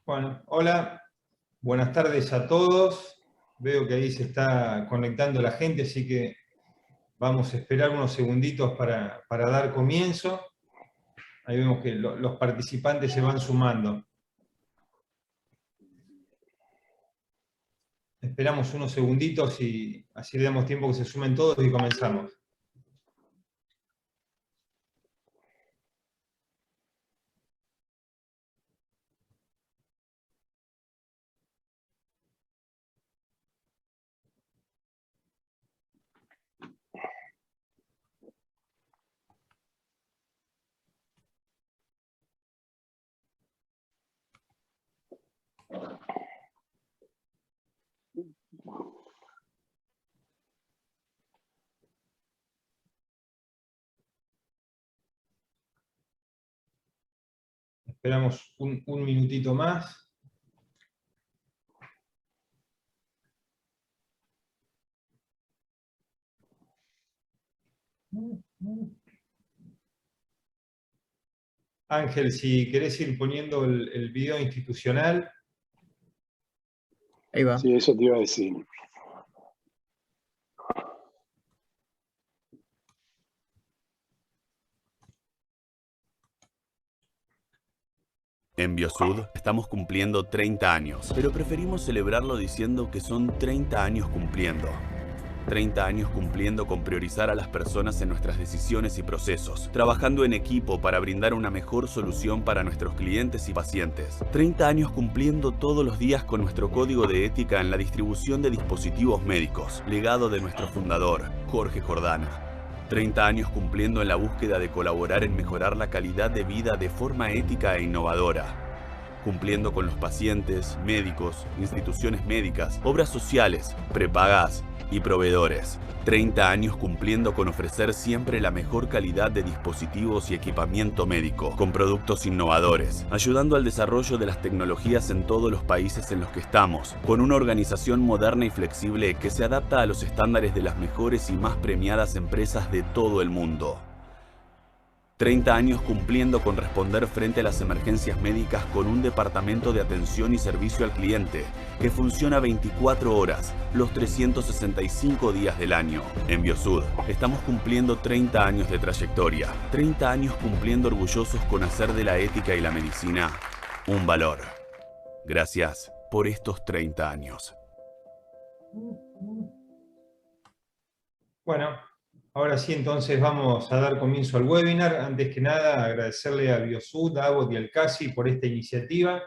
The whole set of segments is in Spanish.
Bueno, hola, buenas tardes a todos. Veo que ahí se está conectando la gente, así que vamos a esperar unos segunditos para dar comienzo. Ahí vemos que los participantes se van sumando. Esperamos unos segunditos y así le damos tiempo que se sumen todos y comenzamos. Esperamos un minutito más. Ángel, si querés ir poniendo el video institucional. Ahí va. Sí, eso te iba a decir. En Biosud estamos cumpliendo 30 años, pero preferimos celebrarlo diciendo que son 30 años cumpliendo. 30 años cumpliendo con priorizar a las personas en nuestras decisiones y procesos, trabajando en equipo para brindar una mejor solución para nuestros clientes y pacientes. 30 años cumpliendo todos los días con nuestro código de ética en la distribución de dispositivos médicos, legado de nuestro fundador, Jorge Jordana. 30 años cumpliendo en la búsqueda de colaborar en mejorar la calidad de vida de forma ética e innovadora. Cumpliendo con los pacientes, médicos, instituciones médicas, obras sociales, prepagas y proveedores. 30 años cumpliendo con ofrecer siempre la mejor calidad de dispositivos y equipamiento médico, con productos innovadores, ayudando al desarrollo de las tecnologías en todos los países en los que estamos, con una organización moderna y flexible que se adapta a los estándares de las mejores y más premiadas empresas de todo el mundo. 30 años cumpliendo con responder frente a las emergencias médicas con un departamento de atención y servicio al cliente que funciona 24 horas, los 365 días del año. En Biosud estamos cumpliendo 30 años de trayectoria, 30 años cumpliendo orgullosos con hacer de la ética y la medicina un valor. Gracias por estos 30 años. Bueno, ahora sí, entonces vamos a dar comienzo al webinar. Antes que nada, agradecerle a Biosud, a Abbott y al CASI por esta iniciativa.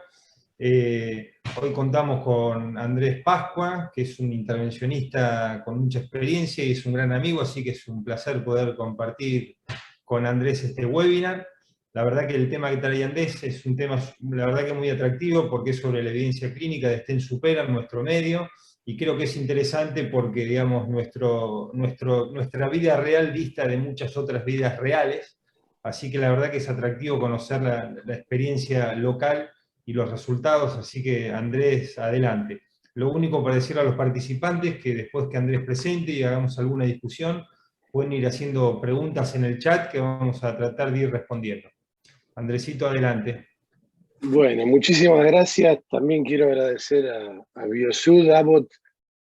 Hoy contamos con Andrés Pascua, que es un intervencionista con mucha experiencia y es un gran amigo, así que es un placer poder compartir con Andrés este webinar. La verdad que el tema que trae Andrés es un tema, la verdad que muy atractivo, porque es sobre la evidencia clínica de Stent Supera en nuestro medio, y creo que es interesante porque, digamos, nuestra vida real dista de muchas otras vidas reales, así que la verdad que es atractivo conocer la experiencia local y los resultados, así que Andrés, adelante. Lo único para decirle a los participantes que después que Andrés presente y hagamos alguna discusión, pueden ir haciendo preguntas en el chat que vamos a tratar de ir respondiendo. Andresito, adelante. Bueno, muchísimas gracias. También quiero agradecer a Biosud, a Abbott,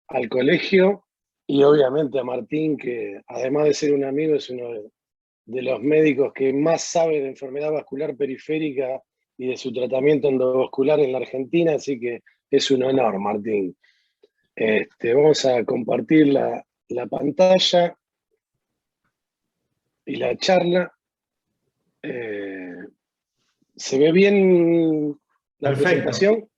al colegio y obviamente a Martín, que además de ser un amigo, es uno de los médicos que más sabe de enfermedad vascular periférica y de su tratamiento endovascular en la Argentina, así que es un honor, Martín. Vamos a compartir la pantalla y la charla. ¿Se ve bien la presentación?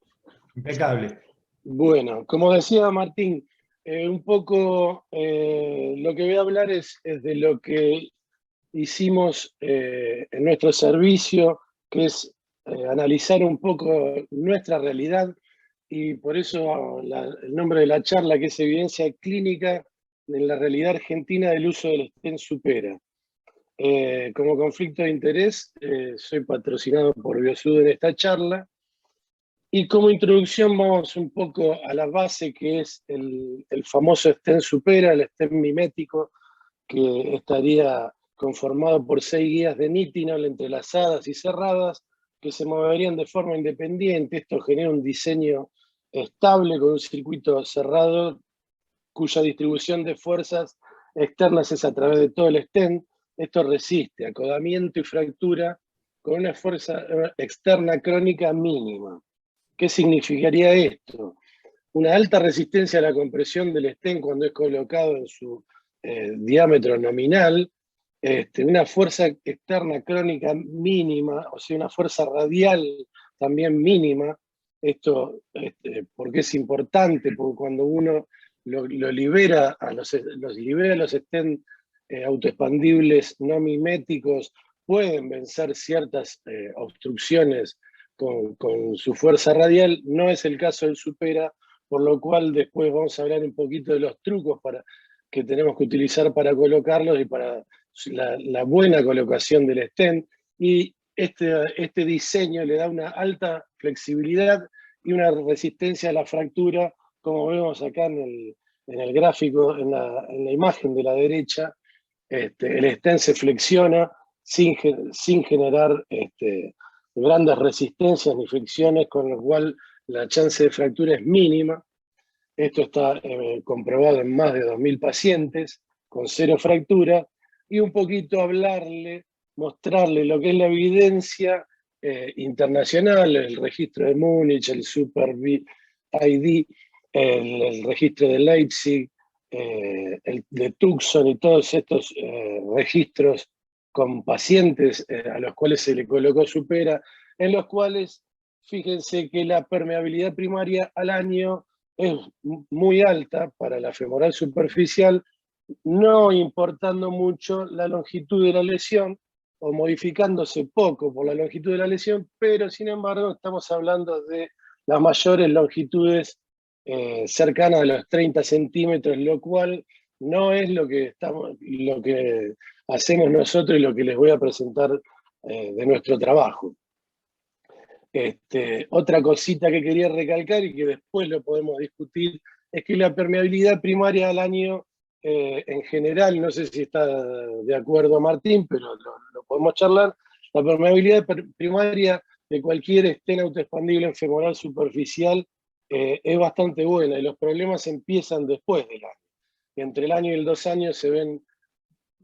Impecable. Bueno, como decía Martín, un poco lo que voy a hablar es de lo que hicimos en nuestro servicio, que es analizar un poco nuestra realidad, y por eso el nombre de la charla, que es Evidencia Clínica en la Realidad Argentina del Uso del Stent Supera. Como conflicto de interés, soy patrocinado por Biosud en esta charla, y como introducción vamos un poco a la base, que es el famoso Stent Supera, el stent mimético, que estaría conformado por 6 guías de nitinol entrelazadas y cerradas, que se moverían de forma independiente. Esto genera un diseño estable con un circuito cerrado cuya distribución de fuerzas externas es a través de todo el stent. Esto resiste acodamiento y fractura con una fuerza externa crónica mínima. ¿Qué significaría esto? Una alta resistencia a la compresión del stent cuando es colocado en su diámetro nominal, una fuerza externa crónica mínima, o sea, una fuerza radial también mínima. Esto porque es importante, porque cuando uno lo libera los stent autoexpandibles no miméticos, pueden vencer ciertas obstrucciones con su fuerza radial. No es el caso del Supera, por lo cual después vamos a hablar un poquito de los trucos que tenemos que utilizar para colocarlos y para la buena colocación del stent. Y este diseño le da una alta flexibilidad y una resistencia a la fractura, como vemos acá en el gráfico, en la imagen de la derecha. El stent se flexiona sin generar grandes resistencias ni fricciones, con lo cual la chance de fractura es mínima. Esto está comprobado en más de 2.000 pacientes con 0 fractura, y un poquito mostrarle lo que es la evidencia internacional, el registro de Múnich, el Super ID, el registro de Leipzig, el de Tucson y todos estos registros con pacientes a los cuales se le colocó Supera, en los cuales fíjense que la permeabilidad primaria al año es muy alta para la femoral superficial, no importando mucho la longitud de la lesión o modificándose poco por la longitud de la lesión, pero sin embargo estamos hablando de las mayores longitudes cercanas a los 30 centímetros, lo cual no es lo que hacemos nosotros y lo que les voy a presentar de nuestro trabajo. Otra cosita que quería recalcar y que después lo podemos discutir es que la permeabilidad primaria al año, en general, no sé si está de acuerdo Martín, pero lo podemos charlar, la permeabilidad primaria de cualquier stent autoexpandible en femoral superficial es bastante buena, y los problemas empiezan después del año. Entre el año y el 2 años se ven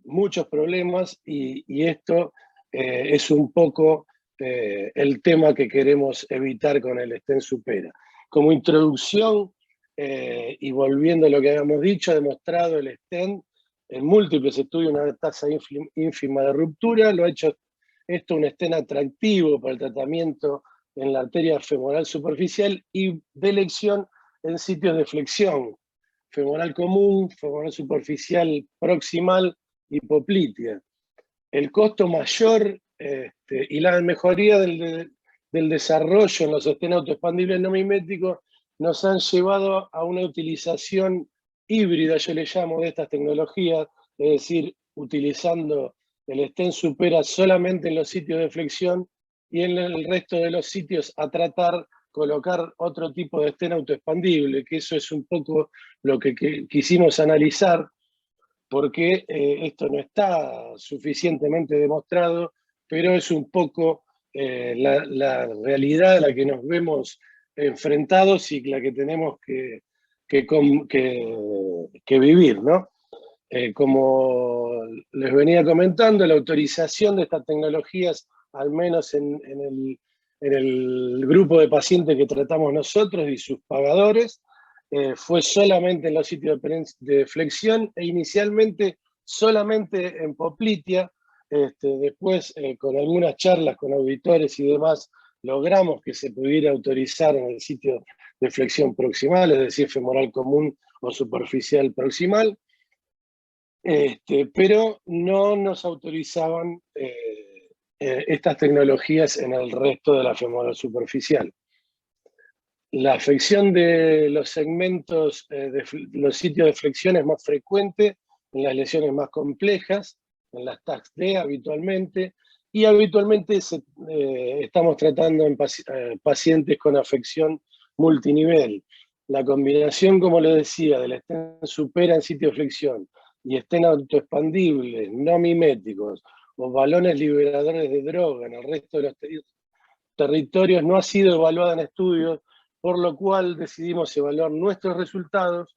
muchos problemas, y esto es un poco el tema que queremos evitar con el stent Supera. Como introducción, y volviendo a lo que habíamos dicho, ha demostrado el stent en múltiples estudios una tasa ínfima de ruptura. Lo ha hecho esto un stent atractivo para el tratamiento en la arteria femoral superficial y de elección en sitios de flexión: femoral común, femoral superficial proximal y poplitea. El costo mayor y la mejoría del desarrollo en los stents autoexpandibles no miméticos nos han llevado a una utilización híbrida, yo le llamo, de estas tecnologías, es decir, utilizando el stent Supera solamente en los sitios de flexión, y en el resto de los sitios a tratar colocar otro tipo de stent autoexpandible, que eso es un poco lo que quisimos analizar, porque esto no está suficientemente demostrado, pero es un poco la realidad a la que nos vemos enfrentados y la que tenemos que vivir, ¿no? Como les venía comentando, la autorización de estas tecnologías, al menos en el grupo de pacientes que tratamos nosotros y sus pagadores, fue solamente en los sitios de flexión, e inicialmente solamente en poplitea. Después, con algunas charlas con auditores y demás, logramos que se pudiera autorizar en el sitio de flexión proximal, es decir, femoral común o superficial proximal, pero no nos autorizaban estas tecnologías en el resto de la femoral superficial. La afección de los segmentos de los sitios de flexión es más frecuente en las lesiones más complejas, en las TACS-D habitualmente, y habitualmente estamos tratando en pacientes con afección multinivel. La combinación, como les decía, del stent Supera en sitio de flexión y stent autoexpandibles, no miméticos, o balones liberadores de droga en el resto de los territorios no ha sido evaluada en estudios, por lo cual decidimos evaluar nuestros resultados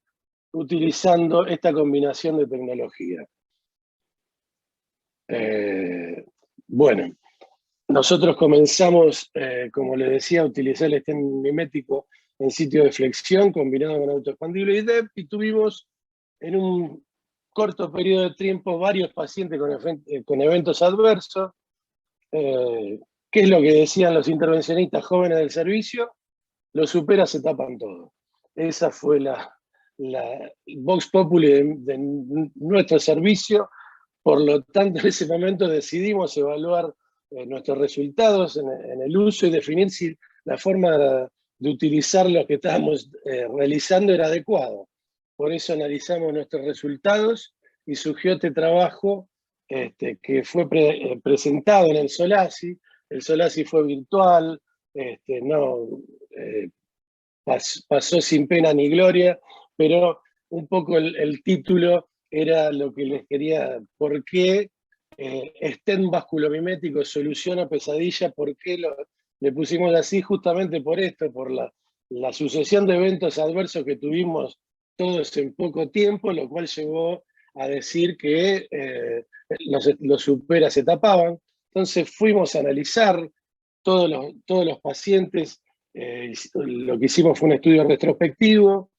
utilizando esta combinación de tecnología. Bueno, nosotros comenzamos, como les decía, a utilizar el stent mimético en sitio de flexión combinado con autoexpandible y DEP, y tuvimos en un corto periodo de tiempo varios pacientes con eventos adversos. ¿Qué es lo que decían los intervencionistas jóvenes del servicio? Lo supera, se tapan todo. Esa fue la vox populi de nuestro servicio. Por lo tanto, en ese momento decidimos evaluar nuestros resultados en el uso y definir si la forma de utilizar lo que estábamos realizando era adecuado. Por eso analizamos nuestros resultados y surgió este trabajo que fue presentado en el SOLACI. El SOLACI fue virtual, pasó sin pena ni gloria, pero un poco el título era lo que les quería, ¿por qué stent vasculomimético soluciona pesadilla? ¿Por qué le pusimos así? Justamente por esto, por la sucesión de eventos adversos que tuvimos todos en poco tiempo, lo cual llevó a decir que los supera se tapaban. Entonces fuimos a analizar todos los pacientes. Lo que hicimos fue un estudio retrospectivo,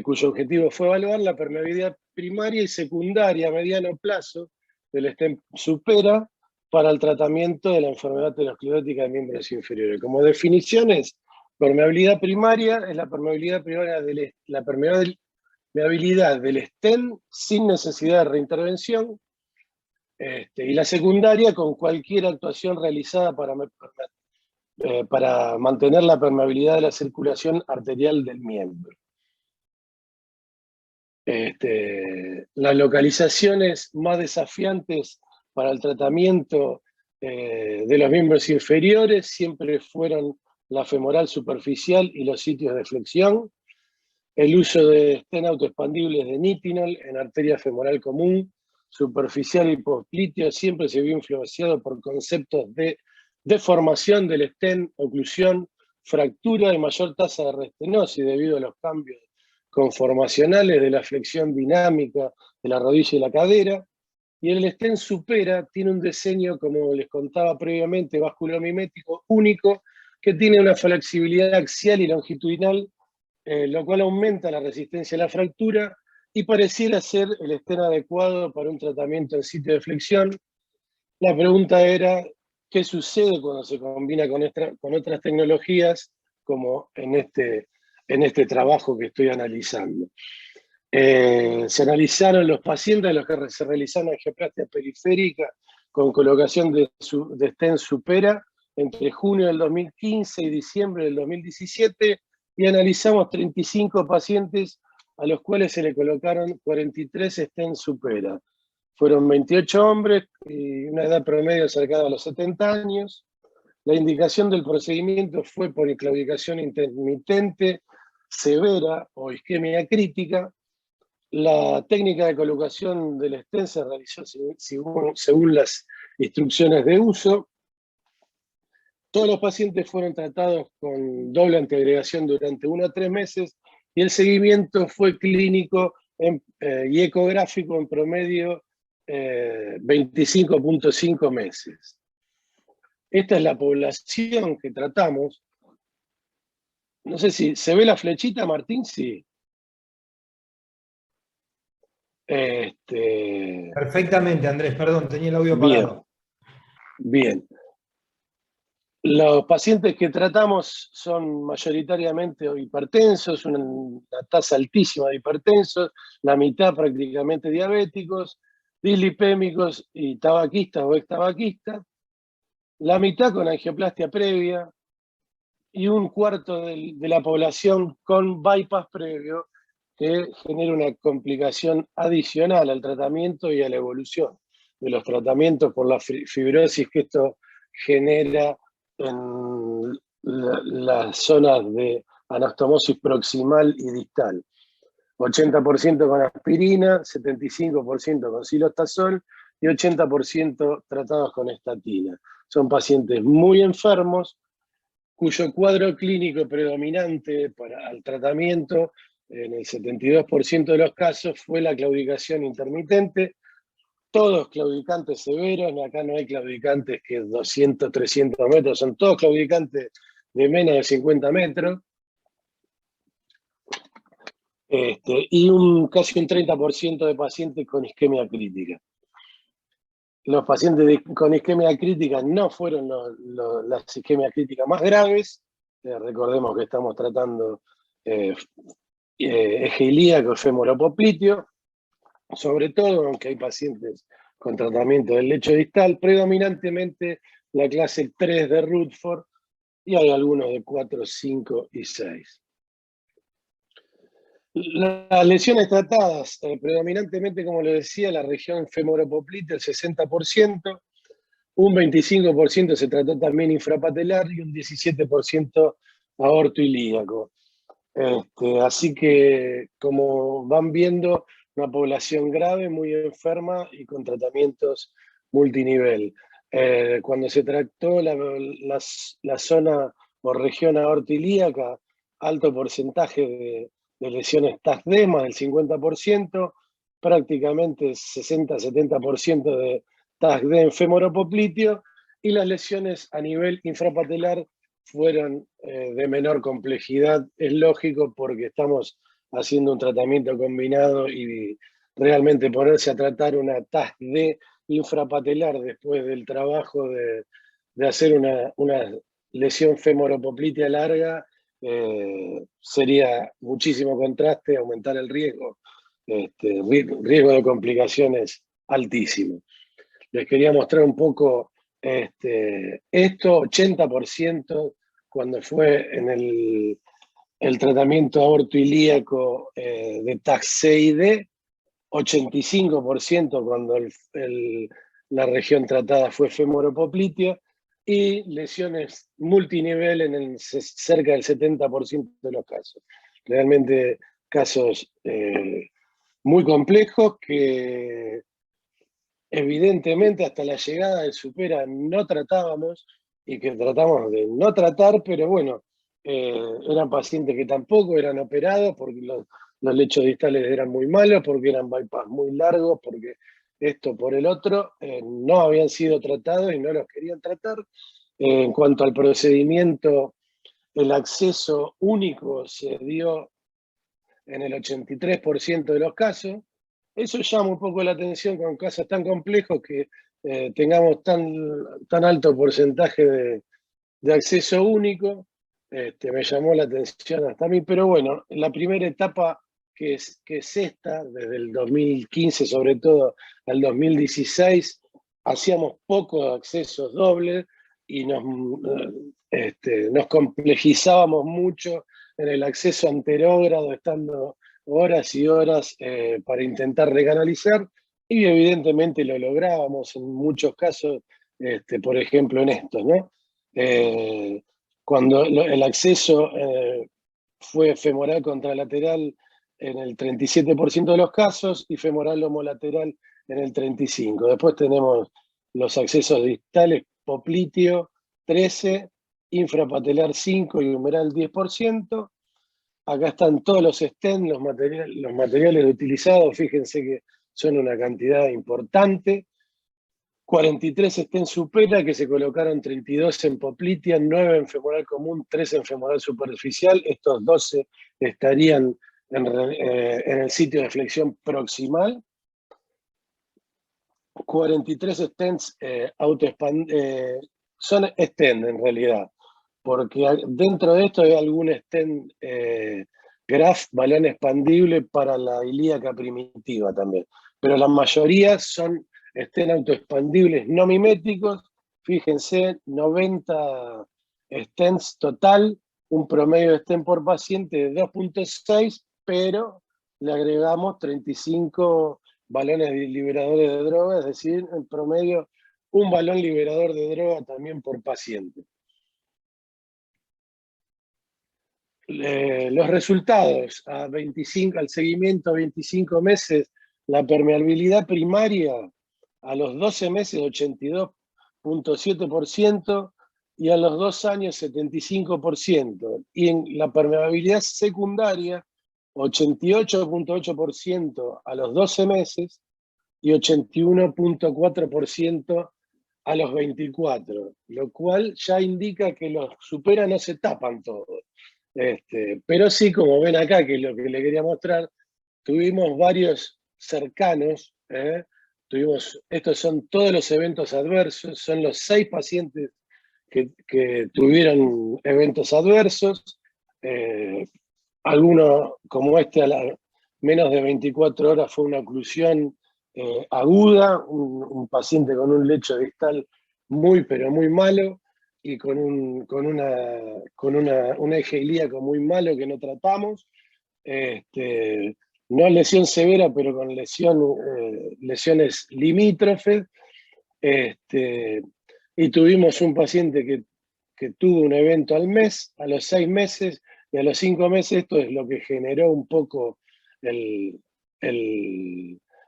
cuyo objetivo fue evaluar la permeabilidad primaria y secundaria a mediano plazo del stent supera para el tratamiento de la enfermedad aterosclerótica de miembros inferiores. Como definiciones, permeabilidad primaria es la permeabilidad primaria del stent sin necesidad de reintervención, y la secundaria con cualquier actuación realizada para mantener la permeabilidad de la circulación arterial del miembro. Las localizaciones más desafiantes para el tratamiento de los miembros inferiores siempre fueron la femoral superficial y los sitios de flexión. El uso de stent autoexpandibles de nitinol en arteria femoral común, superficial y pospliteo siempre se vio influenciado por conceptos de deformación del stent, oclusión, fractura y mayor tasa de restenosis debido a los cambios conformacionales de la flexión dinámica de la rodilla y la cadera. Y el stent supera tiene un diseño, como les contaba previamente, vasculomimético único, que tiene una flexibilidad axial y longitudinal, lo cual aumenta la resistencia a la fractura y pareciera ser el stent adecuado para un tratamiento en sitio de flexión. La pregunta era, ¿qué sucede cuando se combina con otras tecnologías, como en este trabajo que estoy analizando? Se analizaron los pacientes a los que se realizaron angioplastia periférica con colocación de stent supera entre junio del 2015 y diciembre del 2017, y analizamos 35 pacientes a los cuales se le colocaron 43 stent supera. Fueron 28 hombres y una edad promedio cercana a los 70 años. La indicación del procedimiento fue policlaudicación intermitente severa o isquemia crítica. La técnica de colocación del stent se realizó según las instrucciones de uso. Todos los pacientes fueron tratados con doble antiagregación durante 1 a 3 meses y el seguimiento fue clínico y ecográfico en promedio 25.5 meses. Esta es la población que tratamos. No sé si se ve la flechita, Martín, sí. Perfectamente, Andrés, perdón, tenía el audio apagado. Bien. Los pacientes que tratamos son mayoritariamente hipertensos, una tasa altísima de hipertensos, la mitad prácticamente diabéticos, dislipémicos y tabaquistas o extabaquistas, la mitad con angioplastia previa y un cuarto de la población con bypass previo, que genera una complicación adicional al tratamiento y a la evolución de los tratamientos por la fibrosis que esto genera en las zonas de anastomosis proximal y distal. 80% con aspirina, 75% con silostazol y 80% tratados con estatina. son pacientes muy enfermos, cuyo cuadro clínico predominante para el tratamiento, en el 72% de los casos, fue la claudicación intermitente. Todos claudicantes severos, acá no hay claudicantes que 200, 300 metros, son todos claudicantes de menos de 50 metros. Y casi un 30% de pacientes con isquemia crítica. Los pacientes con isquemia crítica no fueron las isquemias críticas más graves. Recordemos que estamos tratando eje ilíaco, femoropopliteo. Sobre todo, aunque hay pacientes con tratamiento del lecho distal, predominantemente la clase 3 de Rutherford, y hay algunos de 4, 5 y 6. Las lesiones tratadas, predominantemente, como les decía, la región femoropopliteo, el 60%, un 25% se trató también infrapatelar y un 17% aortoilíaco. Así que, como van viendo, una población grave, muy enferma y con tratamientos multinivel. Cuando se trató la zona o región aortoilíaca, alto porcentaje de lesiones TASD, más del 50%, prácticamente 60-70% de TASD en femoropopliteo, y las lesiones a nivel infrapatelar fueron de menor complejidad. Es lógico porque estamos haciendo un tratamiento combinado y realmente ponerse a tratar una TASD infrapatelar después del trabajo de hacer una lesión femoropoplitea larga, sería muchísimo contraste, aumentar el riesgo, riesgo de complicaciones altísimo. Les quería mostrar un poco esto, 80% cuando fue en el tratamiento aortoilíaco de TAC-CID, 85% cuando la región tratada fue femoropoplitea, y lesiones multinivel en cerca del 70% de los casos. Realmente casos muy complejos que evidentemente hasta la llegada del Supera no tratábamos y que tratamos de no tratar, pero bueno, eran pacientes que tampoco eran operados porque los lechos distales eran muy malos, porque eran bypass muy largos, porque esto por el otro, no habían sido tratados y no los querían tratar. En cuanto al procedimiento, el acceso único se dio en el 83% de los casos. Eso llama un poco la atención con casos tan complejos que tengamos tan alto porcentaje de acceso único. Me llamó la atención hasta a mí, pero bueno, la primera etapa que es esta, desde el 2015 sobre todo al 2016, hacíamos pocos accesos dobles y nos complejizábamos mucho en el acceso anterógrado, estando horas y horas para intentar recanalizar, y evidentemente lo lográbamos en muchos casos, por ejemplo en estos, ¿no? Cuando el acceso fue femoral contralateral en el 37% de los casos y femoral homolateral en el 35%. Después tenemos los accesos distales, popliteo 13%, infrapatelar 5% y humeral 10%. Acá están todos los stents, los materiales utilizados, fíjense que son una cantidad importante. 43 stents Supera, que se colocaron 32 en poplitea, 9 en femoral común, 3 en femoral superficial. Estos 12 estarían en el sitio de flexión proximal. 43 stents son stents en realidad, porque dentro de esto hay algún stent graft, balón expandible para la ilíaca primitiva también. Pero la mayoría son stent autoexpandibles no miméticos. Fíjense, 90 stents total, un promedio de stent por paciente de 2.6, pero le agregamos 35 balones liberadores de droga, es decir, en promedio un balón liberador de droga también por paciente. Los resultados al seguimiento a 25 meses, la permeabilidad primaria a los 12 meses, 82% 76.7% y a los 2 años 75%. Y en la permeabilidad secundaria, 88.8% a los 12 meses y 81.4% a los 24, lo cual ya indica que los supera no se tapan todos. Pero sí, como ven acá, que es lo que le quería mostrar, tuvimos varios cercanos, estos son todos los eventos adversos, son los 6 pacientes que tuvieron eventos adversos, algunos como a menos de 24 horas fue una oclusión aguda, un paciente con un lecho distal muy pero muy malo y con un eje ilíaco muy malo que no tratamos. No lesión severa, pero con lesiones limítrofes. Y tuvimos un paciente que tuvo un evento al mes, a los 6 meses y a los 5 meses. Esto es lo que generó un poco el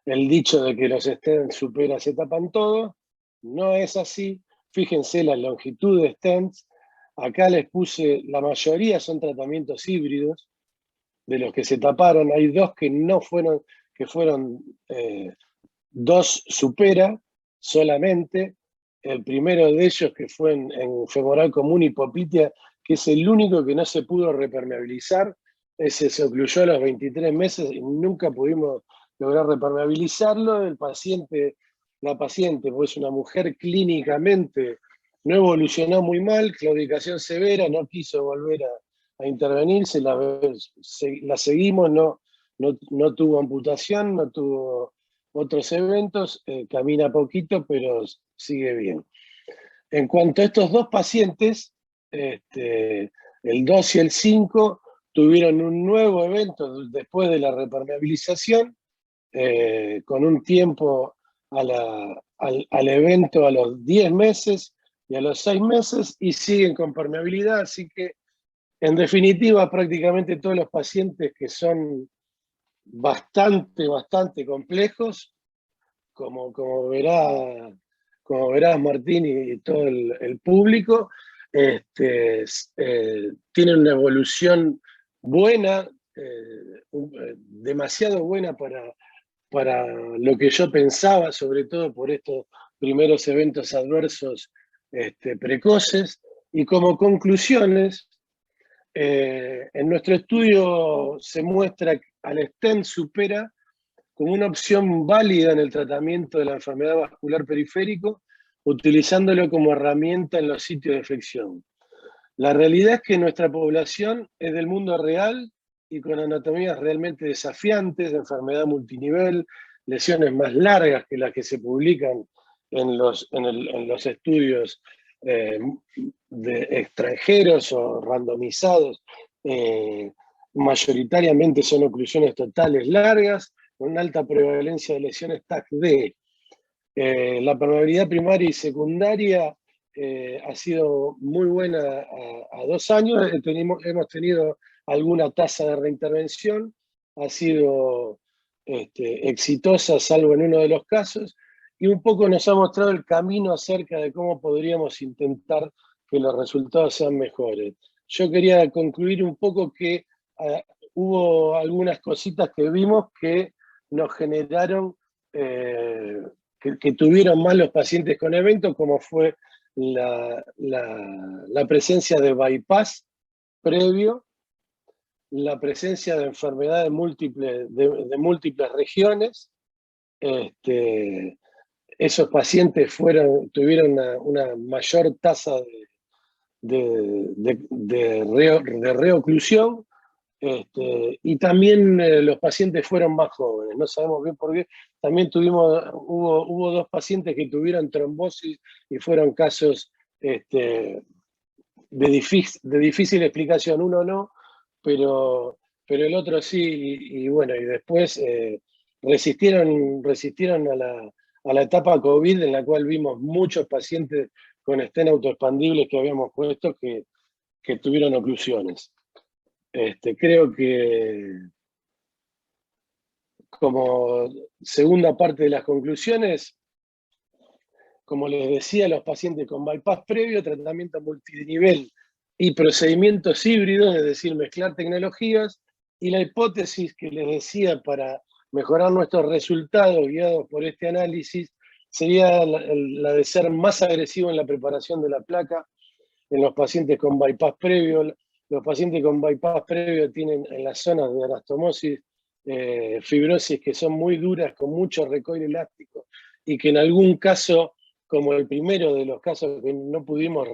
dicho de que los stents supera se tapan todo. No es así. Fíjense la longitud de stents. Acá les puse, la mayoría son tratamientos híbridos. De los que se taparon, hay 2 que no fueron, que fueron 2 supera solamente. El primero de ellos que fue en femoral común hipopitia, que es el único que no se pudo repermeabilizar. Ese se ocluyó a los 23 meses y nunca pudimos lograr repermeabilizarlo. La paciente, pues una mujer clínicamente no evolucionó muy mal, claudicación severa, no quiso volver a intervenir, la seguimos, no tuvo amputación, no tuvo otros eventos, camina poquito, pero sigue bien. En cuanto a estos 2 pacientes, el 2 y el 5 tuvieron un nuevo evento después de la repermeabilización, con un tiempo al evento a los 10 meses y a los 6 meses, y siguen con permeabilidad, así que en definitiva, prácticamente todos los pacientes que son bastante complejos, como verás Martín y todo el público, tienen una evolución buena, demasiado buena para lo que yo pensaba, sobre todo por estos primeros eventos adversos precoces. Y como conclusiones, en nuestro estudio se muestra que al stent supera como una opción válida en el tratamiento de la enfermedad vascular periférico, utilizándolo como herramienta en los sitios de flexión. La realidad es que nuestra población es del mundo real y con anatomías realmente desafiantes, de enfermedad multinivel, lesiones más largas que las que se publican en los estudios de extranjeros o randomizados. Mayoritariamente son oclusiones totales largas, con una alta prevalencia de lesiones TAC-D. La permeabilidad primaria y secundaria ha sido muy buena a 2 años. Hemos tenido alguna tasa de reintervención, ha sido exitosa, salvo en uno de los casos, y un poco nos ha mostrado el camino acerca de cómo podríamos intentar que los resultados sean mejores. Yo quería concluir un poco que hubo algunas cositas que vimos que nos generaron, que tuvieron más los pacientes con eventos, como fue la presencia de bypass previo, la presencia de enfermedades de múltiples regiones. Esos pacientes tuvieron una mayor tasa de reoclusión, y también los pacientes fueron más jóvenes. No sabemos bien por qué. También hubo 2 pacientes que tuvieron trombosis y fueron casos de difícil explicación. Uno no, pero el otro sí, y bueno, y después resistieron a la etapa COVID, en la cual vimos muchos pacientes con stent autoexpandibles que habíamos puesto que tuvieron oclusiones. Creo que como segunda parte de las conclusiones, como les decía, los pacientes con bypass previo, tratamiento multinivel y procedimientos híbridos, es decir, mezclar tecnologías, y la hipótesis que les decía para mejorar nuestros resultados guiados por este análisis sería la de ser más agresivo en la preparación de la placa en los pacientes con bypass previo. Los pacientes con bypass previo tienen en las zonas de anastomosis fibrosis que son muy duras, con mucho recoil elástico, y que en algún caso, como el primero de los casos que no pudimos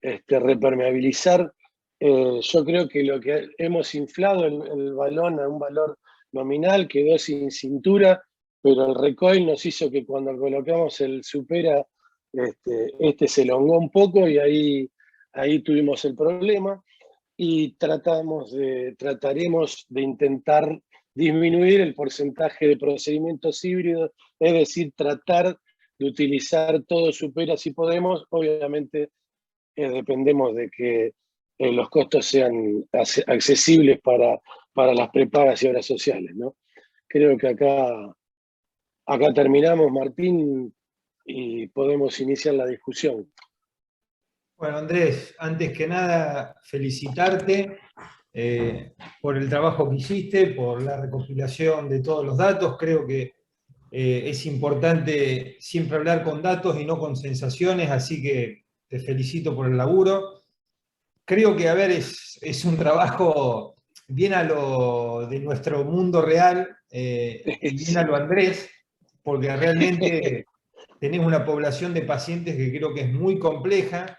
repermeabilizar, yo creo que lo que hemos inflado el balón a un valor nominal quedó sin cintura, pero el recoil nos hizo que cuando colocamos el supera, se elongó un poco y ahí tuvimos el problema, y trataremos de intentar disminuir el porcentaje de procedimientos híbridos, es decir, tratar de utilizar todo supera si podemos. Obviamente dependemos de que los costos sean accesibles para las prepagas y obras sociales, ¿no? Creo que acá terminamos, Martín, y podemos iniciar la discusión. Bueno, Andrés, antes que nada, felicitarte por el trabajo que hiciste, por la recopilación de todos los datos. Creo que es importante siempre hablar con datos y no con sensaciones, así que te felicito por el laburo. Creo que, a ver, es un trabajo bien a lo de nuestro mundo real, y bien a lo Andrés, porque realmente tenés una población de pacientes que creo que es muy compleja.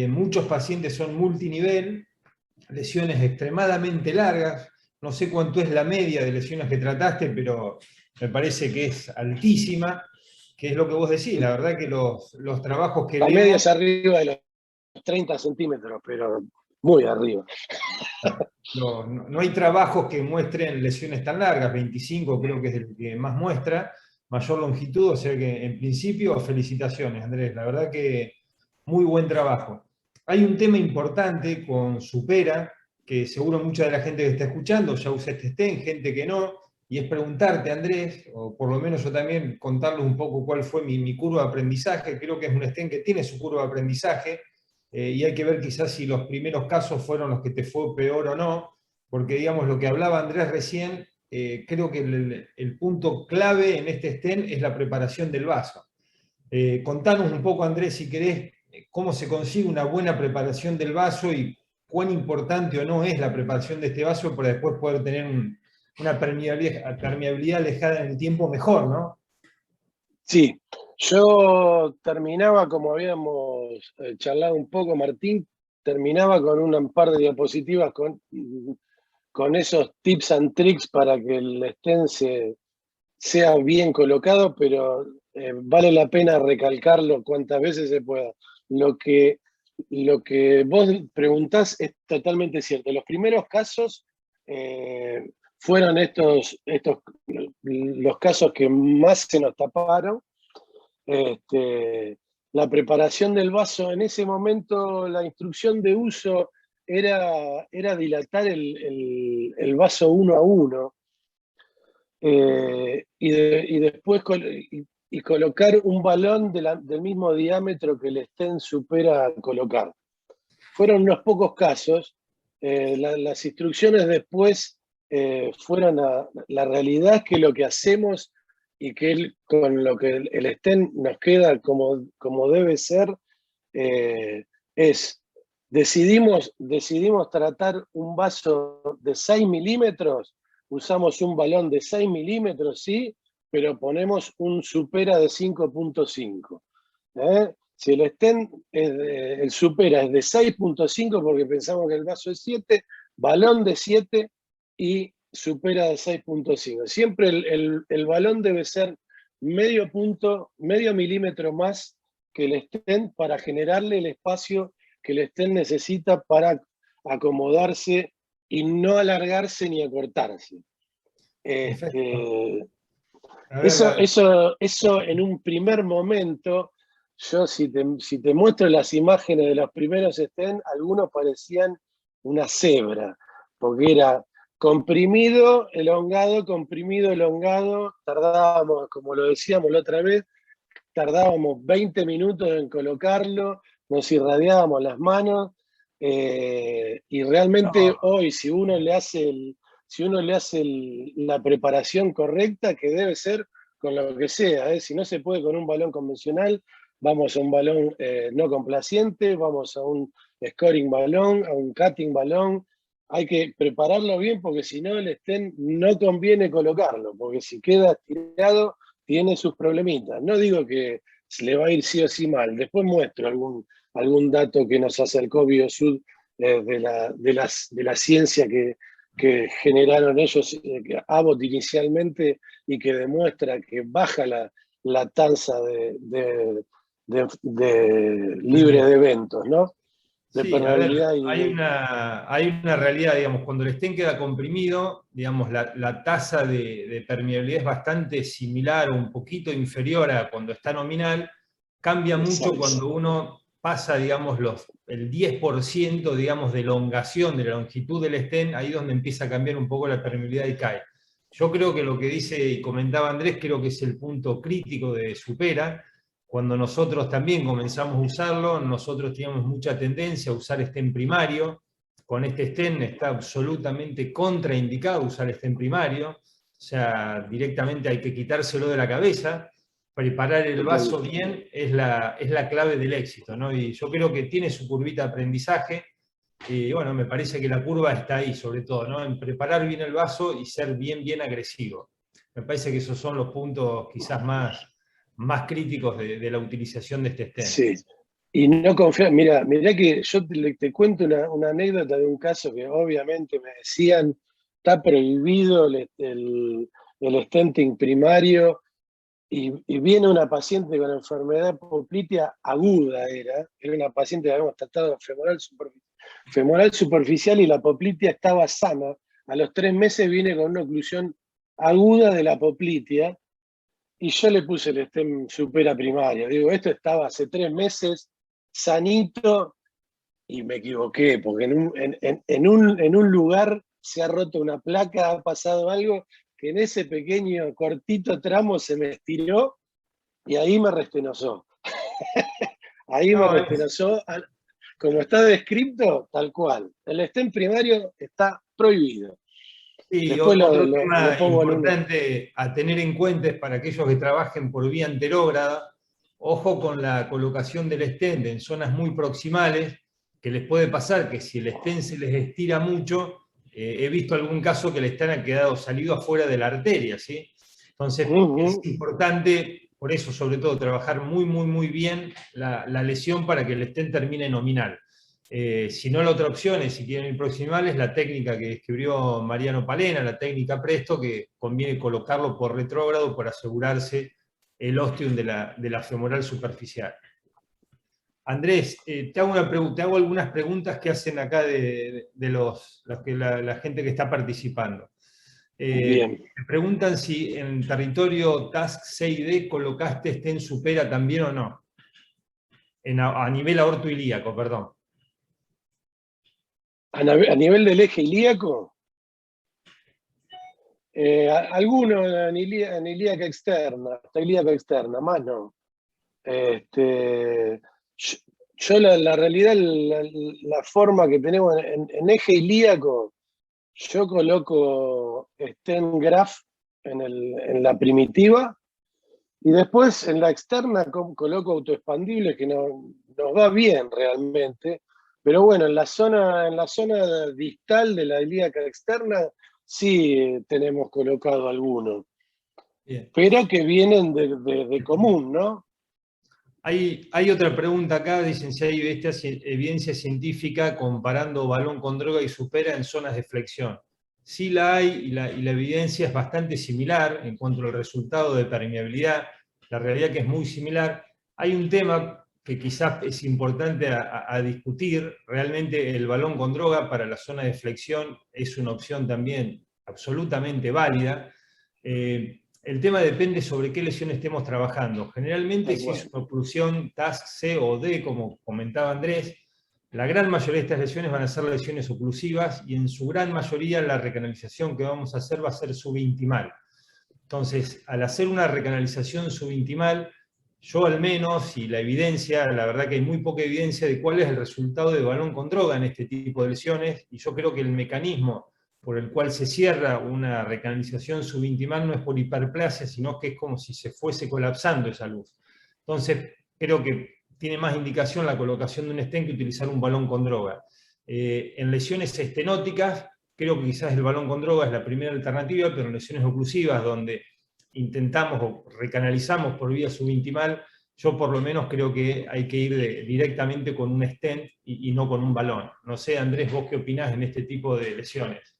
Muchos pacientes son multinivel, lesiones extremadamente largas. No sé cuánto es la media de lesiones que trataste, pero me parece que es altísima, que es lo que vos decís. La verdad que los trabajos que La vemos... media es arriba de los 30 centímetros, pero muy arriba. No hay trabajos que muestren lesiones tan largas, 25 creo que es el que más muestra, mayor longitud, o sea que en principio felicitaciones, Andrés, la verdad que muy buen trabajo. Hay un tema importante con Supera, que seguro mucha de la gente que está escuchando ya usa este stent, gente que no, y es preguntarte, Andrés, o por lo menos yo también contarles un poco cuál fue mi curva de aprendizaje. Creo que es un stent que tiene su curva de aprendizaje, y hay que ver quizás si los primeros casos fueron los que te fue peor o no, porque digamos lo que hablaba Andrés recién, creo que el punto clave en este stent es la preparación del vaso. Contanos un poco, Andrés, si querés, cómo se consigue una buena preparación del vaso y cuán importante o no es la preparación de este vaso para después poder tener una permeabilidad alejada en el tiempo mejor, ¿no? Sí, yo terminaba, como habíamos charlado un poco, Martín, terminaba con un par de diapositivas con esos tips and tricks para que el stent sea bien colocado, pero vale la pena recalcarlo cuantas veces se pueda. Lo que vos preguntás es totalmente cierto. Los primeros casos fueron los casos que más se nos taparon. La preparación del vaso, en ese momento la instrucción de uso era dilatar el vaso 1 a 1, y después colocar un balón del mismo diámetro que el stent supera colocar. Fueron unos pocos casos. Las instrucciones después fueron la realidad es que lo que hacemos y que con lo que el stent nos queda como debe ser, es decidimos tratar un vaso de 6 milímetros, usamos un balón de 6 milímetros, sí, pero ponemos un supera de 5.5. Si el stent, el supera es de 6.5 porque pensamos que el vaso es 7, balón de 7 y supera de 6.5. Siempre el balón debe ser medio milímetro más que el stent para generarle el espacio que el stent necesita para acomodarse y no alargarse ni acortarse. Eso en un primer momento, yo si te muestro las imágenes de los primeros stent, algunos parecían una cebra, porque era comprimido, elongado, tardábamos, como lo decíamos la otra vez, tardábamos 20 minutos en colocarlo, nos irradiábamos las manos, y realmente hoy, si uno le hace, la preparación correcta, que debe ser con lo que sea, si no se puede con un balón convencional, vamos a un balón no complaciente, vamos a un scoring balón, a un cutting balón. Hay que prepararlo bien porque si no el stent no conviene colocarlo, porque si queda estirado tiene sus problemitas. No digo que se le va a ir sí o sí mal, después muestro algún dato que nos acercó Biosud de la ciencia que generaron ellos, Abbott inicialmente, y que demuestra que baja la tasa de libre de eventos, ¿no? De Sí, permeabilidad. Hay una realidad, digamos, cuando el stent queda comprimido, digamos, la tasa de permeabilidad es bastante similar o un poquito inferior a cuando está nominal. Cambia mucho cuando uno pasa, digamos, el 10%, digamos, de elongación de la longitud del stent, ahí es donde empieza a cambiar un poco la permeabilidad y cae. Yo creo que lo que dice y comentaba Andrés, creo que es el punto crítico de Supera. Cuando nosotros también comenzamos a usarlo, nosotros teníamos mucha tendencia a usar stent primario. Con este stent está absolutamente contraindicado usar stent primario. O sea, directamente hay que quitárselo de la cabeza. Preparar el vaso bien es la clave del éxito, ¿no? Y yo creo que tiene su curvita de aprendizaje. Y bueno, me parece que la curva está ahí, sobre todo, ¿no? En preparar bien el vaso y ser bien agresivo. Me parece que esos son los puntos quizás más críticos de la utilización de este stent. Sí, y no confiar. Mira que yo te cuento una anécdota de un caso que obviamente me decían, está prohibido el stenting primario, y viene una paciente con enfermedad poplitea aguda, era una paciente que habíamos tratado femoral superficial y la poplitea estaba sana. A los 3 meses viene con una oclusión aguda de la poplitea, y yo le puse el stent Supera primario. Digo, esto estaba hace 3 meses, sanito, y me equivoqué, porque en un lugar se ha roto una placa, ha pasado algo, que en ese pequeño, cortito tramo se me estiró, y ahí me restenozó. Me restenozó, como está descrito, tal cual. El stent primario está prohibido. Sí, después otro tema importante a tener en cuenta es para aquellos que trabajen por vía anterógrada, ojo con la colocación del stent en zonas muy proximales, que les puede pasar que si el stent se les estira mucho, he visto algún caso que el stent ha quedado salido afuera de la arteria, ¿sí? Entonces es importante, por eso sobre todo, trabajar muy bien la lesión para que el stent termine nominal. Si no, la otra opción es, si quieren ir proximales, la técnica que describió Mariano Palena, la técnica Presto, que conviene colocarlo por retrógrado para asegurarse el ostium de la femoral superficial. Andrés, te hago algunas preguntas que hacen acá de la gente que está participando. Me preguntan si en territorio Task 6D colocaste stent Supera también o no. A nivel aortoilíaco, perdón. ¿A nivel del eje ilíaco? Algunos en ilíaca externa, hasta ilíaca externa, más no. Yo la realidad, la forma que tenemos en eje ilíaco, yo coloco stent graft en la primitiva, y después en la externa coloco autoexpandibles, que nos va bien realmente. Pero bueno, en la zona distal de la ilíaca externa sí tenemos colocado algunos. Bien. Pero que vienen de común, ¿no? Hay otra pregunta acá, dicen si hay evidencia científica comparando balón con droga y Supera en zonas de flexión. Sí la hay, y la evidencia es bastante similar en cuanto al resultado de permeabilidad, la realidad que es muy similar. Hay un tema que quizás es importante a discutir. Realmente el balón con droga para la zona de flexión es una opción también absolutamente válida. El tema depende sobre qué lesión estemos trabajando. Generalmente, si es una oclusión TASC C o D, como comentaba Andrés, la gran mayoría de estas lesiones van a ser lesiones oclusivas, y en su gran mayoría la recanalización que vamos a hacer va a ser subintimal. Entonces, al hacer una recanalización subintimal, yo al menos, y la evidencia, la verdad que hay muy poca evidencia de cuál es el resultado de balón con droga en este tipo de lesiones, y yo creo que el mecanismo por el cual se cierra una recanalización subintimal no es por hiperplasia, sino que es como si se fuese colapsando esa luz. Entonces, creo que tiene más indicación la colocación de un stent que utilizar un balón con droga. En lesiones estenóticas, creo que quizás el balón con droga es la primera alternativa, pero en lesiones oclusivas, donde intentamos o recanalizamos por vía subintimal, yo por lo menos creo que hay que ir directamente con un stent y no con un balón. No sé, Andrés, vos qué opinás en este tipo de lesiones.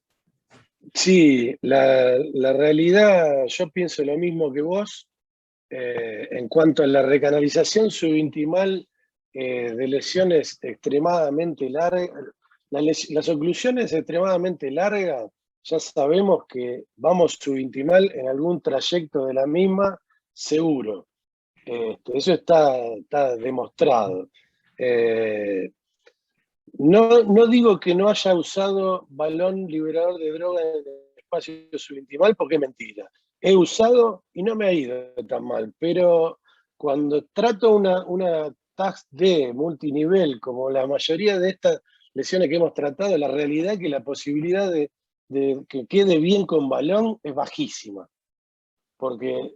Sí, la realidad, yo pienso lo mismo que vos. En cuanto a la recanalización subintimal de lesiones extremadamente largas, las oclusiones extremadamente largas, ya sabemos que vamos subintimal en algún trayecto de la misma, seguro. Eso está demostrado. No digo que no haya usado balón liberador de droga en el espacio subintimal porque es mentira. He usado y no me ha ido tan mal, pero cuando trato una task de multinivel, como la mayoría de estas lesiones que hemos tratado, la realidad es que la posibilidad de que quede bien con balón es bajísima. Porque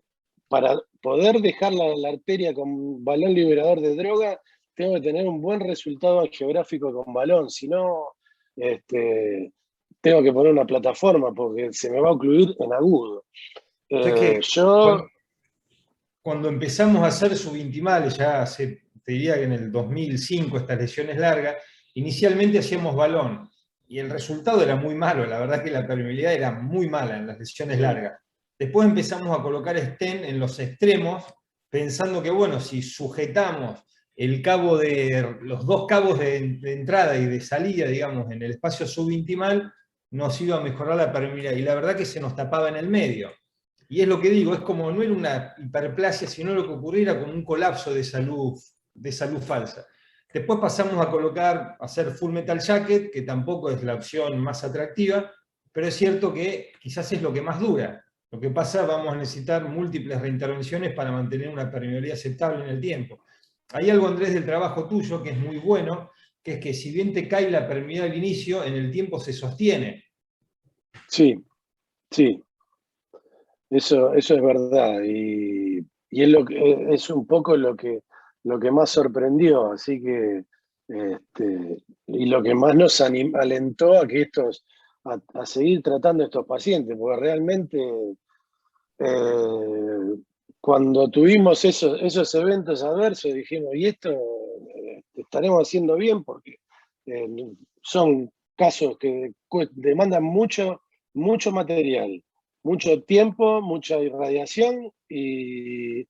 para poder dejar la arteria con balón liberador de droga, tengo que tener un buen resultado geográfico con balón, si no, tengo que poner una plataforma porque se me va a ocluir en agudo. O sea que Yo... cuando empezamos a hacer subintimales, ya hace, te diría que en el 2005, estas lesiones largas, inicialmente hacíamos balón y el resultado era muy malo, la verdad que la permeabilidad era muy mala en las lesiones largas. Después empezamos a colocar stent en los extremos, pensando que, bueno, si sujetamos los dos cabos de entrada y de salida, digamos, en el espacio subintimal, nos iba a mejorar la permeabilidad. Y la verdad que se nos tapaba en el medio. Y es lo que digo, es como no era una hiperplasia, sino lo que ocurriera como un colapso de salud falsa. Después pasamos a hacer full metal jacket, que tampoco es la opción más atractiva, pero es cierto que quizás es lo que más dura. Lo que pasa, vamos a necesitar múltiples reintervenciones para mantener una permeabilidad aceptable en el tiempo. Hay algo, Andrés, del trabajo tuyo que es muy bueno, que es que si bien te cae la permeabilidad al inicio, en el tiempo se sostiene. Sí, sí, eso es verdad. Y es un poco lo que más sorprendió. Así que, y lo que más nos alentó a que a seguir tratando a estos pacientes, porque realmente cuando tuvimos esos eventos adversos dijimos, y esto estaremos haciendo bien, porque son casos que demandan mucho material, mucho tiempo, mucha irradiación y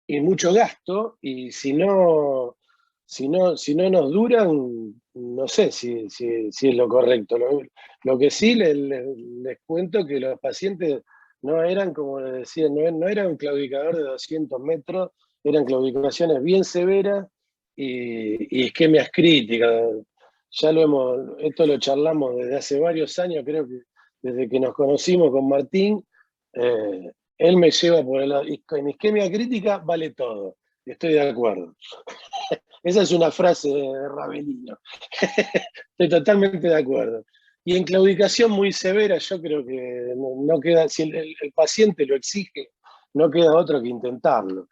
mucho gasto, y si no nos duran, no sé si es lo correcto. Lo que sí les cuento que los pacientes no eran, como les decía, no era un claudicador de 200 metros, eran claudicaciones bien severas y isquemias críticas. Esto lo charlamos desde hace varios años, creo que desde que nos conocimos con Martín. Él me lleva por el lado, y en isquemia crítica vale todo, estoy de acuerdo. Esa es una frase de Ravelino. Estoy totalmente de acuerdo. Y en claudicación muy severa, yo creo que no queda, si el paciente lo exige, no queda otro que intentarlo.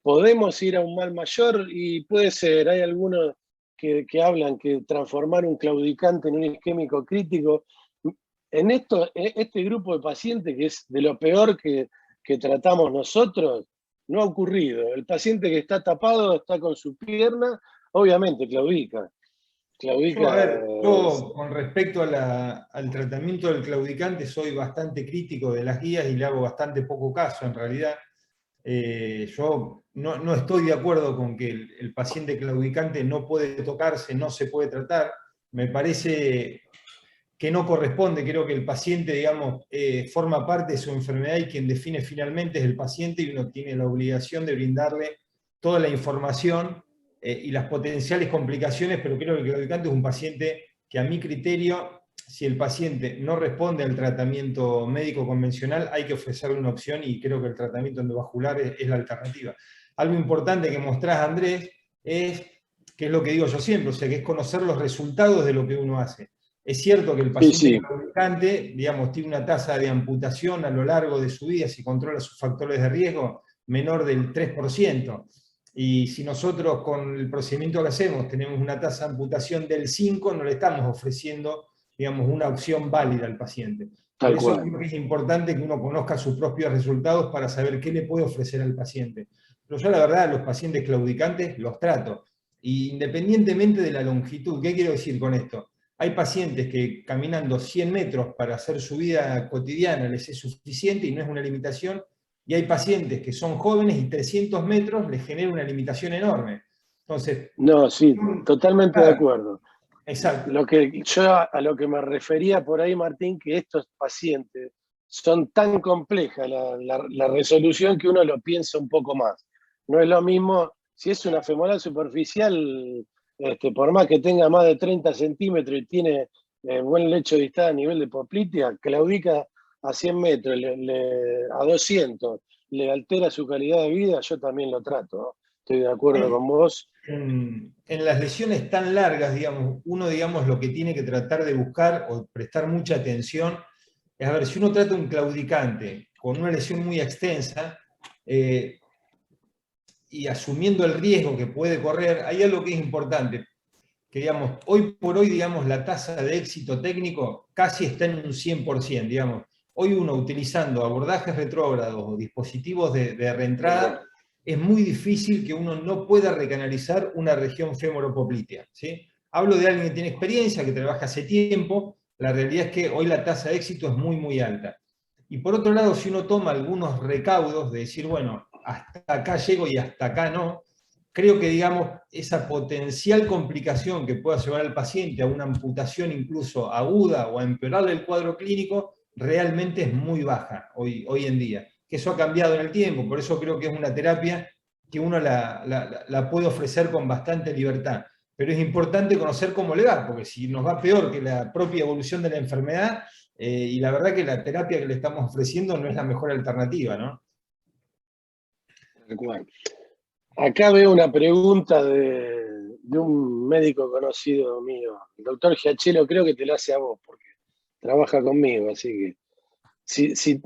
Podemos ir a un mal mayor y puede ser, hay algunos que hablan que transformar un claudicante en un isquémico crítico. En este grupo de pacientes, que es de lo peor que tratamos nosotros, no ha ocurrido. El paciente que está tapado está con su pierna, obviamente claudica. Yo, con respecto al tratamiento del claudicante, soy bastante crítico de las guías y le hago bastante poco caso, en realidad. Yo no estoy de acuerdo con que el paciente claudicante no puede tocarse, no se puede tratar. Me parece que no corresponde. Creo que el paciente, digamos, forma parte de su enfermedad y quien define finalmente es el paciente, y uno tiene la obligación de brindarle toda la información y las potenciales complicaciones, pero creo que el claudicante es un paciente que, a mi criterio, si el paciente no responde al tratamiento médico convencional, hay que ofrecerle una opción y creo que el tratamiento endovascular es la alternativa. Algo importante que mostrás, Andrés, es, que es lo que digo yo siempre, o sea, que es conocer los resultados de lo que uno hace. Es cierto que el paciente claudicante, digamos, tiene una tasa de amputación a lo largo de su vida, si controla sus factores de riesgo, menor del 3%. Y si nosotros con el procedimiento que hacemos tenemos una tasa de amputación del 5%, no le estamos ofreciendo, digamos, una opción válida al paciente. Por eso creo que es importante que uno conozca sus propios resultados para saber qué le puede ofrecer al paciente. Pero yo la verdad, los pacientes claudicantes los trato. Y independientemente de la longitud, ¿qué quiero decir con esto? Hay pacientes que caminando 100 metros para hacer su vida cotidiana les es suficiente y no es una limitación, y hay pacientes que son jóvenes y 300 metros les genera una limitación enorme. Entonces, no, sí, totalmente de acuerdo. Exacto. A lo que me refería por ahí, Martín, que estos pacientes son tan complejas la resolución que uno lo piensa un poco más. No es lo mismo, si es una femoral superficial, por más que tenga más de 30 centímetros y tiene buen lecho distal a nivel de poplitea, claudica a 100 metros, a 200, le altera su calidad de vida, yo también lo trato, ¿no? Estoy de acuerdo con vos. En las lesiones tan largas, digamos, uno, digamos, lo que tiene que tratar de buscar o prestar mucha atención es, a ver, si uno trata un claudicante con una lesión muy extensa, y asumiendo el riesgo que puede correr, hay algo que es importante, que digamos, hoy por hoy, digamos, la tasa de éxito técnico casi está en un 100%, digamos. Hoy uno utilizando abordajes retrógrados o dispositivos de reentrada, es muy difícil que uno no pueda recanalizar una región femoropoplitea, ¿sí? Hablo de alguien que tiene experiencia, que trabaja hace tiempo, la realidad es que hoy la tasa de éxito es muy, muy alta. Y por otro lado, si uno toma algunos recaudos de decir, bueno, hasta acá llego y hasta acá no, creo que, digamos, esa potencial complicación que pueda llevar al paciente a una amputación incluso aguda o a empeorarle el cuadro clínico, realmente es muy baja hoy en día. Que eso ha cambiado en el tiempo, por eso creo que es una terapia que uno la puede ofrecer con bastante libertad. Pero es importante conocer cómo le va, porque si nos va peor que la propia evolución de la enfermedad, y la verdad que la terapia que le estamos ofreciendo no es la mejor alternativa, ¿no? Acá veo una pregunta de un médico conocido mío, el doctor Giachelo, creo que te lo hace a vos, porque trabaja conmigo, así que si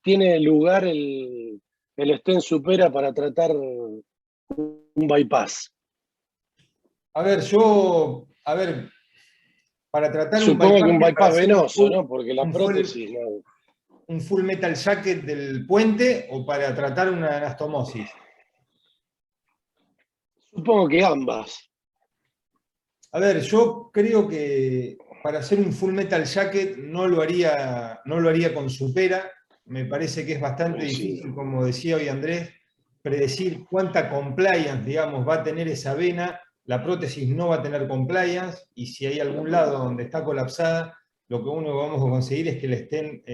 tiene lugar el stent supera para tratar un bypass. Para tratar supongo que un bypass venoso, ¿no? Porque la prótesis... ¿Un full metal jacket del puente o para tratar una anastomosis? Supongo que ambas. A ver, yo creo que para hacer un full metal jacket no lo haría con supera. Me parece que es bastante difícil, como decía hoy Andrés, predecir cuánta compliance, digamos, va a tener esa vena. La prótesis no va a tener compliance, y si hay algún lado donde está colapsada, lo que uno vamos a conseguir es que el stent,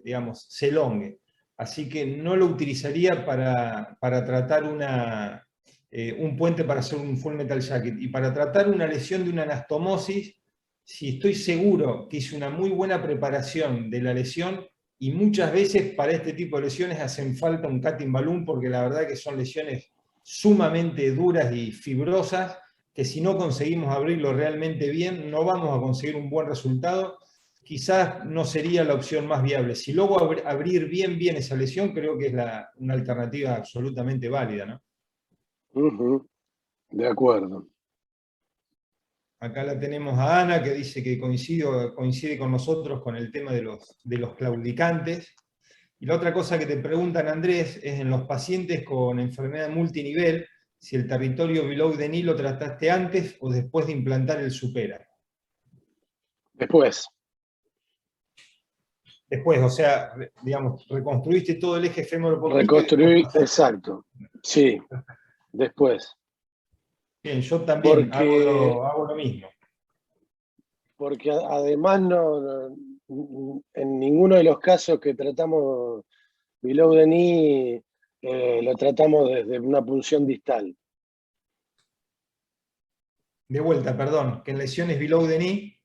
digamos, se elongue. Así que no lo utilizaría para tratar un puente para hacer un full metal jacket. Y para tratar una lesión de una anastomosis, si estoy seguro que hice una muy buena preparación de la lesión, y muchas veces para este tipo de lesiones hacen falta un cutting balloon, porque la verdad que son lesiones sumamente duras y fibrosas, que si no conseguimos abrirlo realmente bien, no vamos a conseguir un buen resultado. Quizás no sería la opción más viable. Si luego abrir bien esa lesión, creo que es una alternativa absolutamente válida, ¿no? De acuerdo. Acá la tenemos a Ana, que dice que coincide con nosotros con el tema de los claudicantes. Y la otra cosa que te preguntan, Andrés, es en los pacientes con enfermedad multinivel, si el territorio below the knee lo trataste antes o después de implantar el supera. Después, o sea, digamos, reconstruiste todo el eje femoropoplitea. Reconstruí, exacto. Sí, después. Bien, yo también hago lo mismo. Porque además en ninguno de los casos que tratamos below the knee lo tratamos desde una punción distal. De vuelta, perdón, que en lesiones below the knee...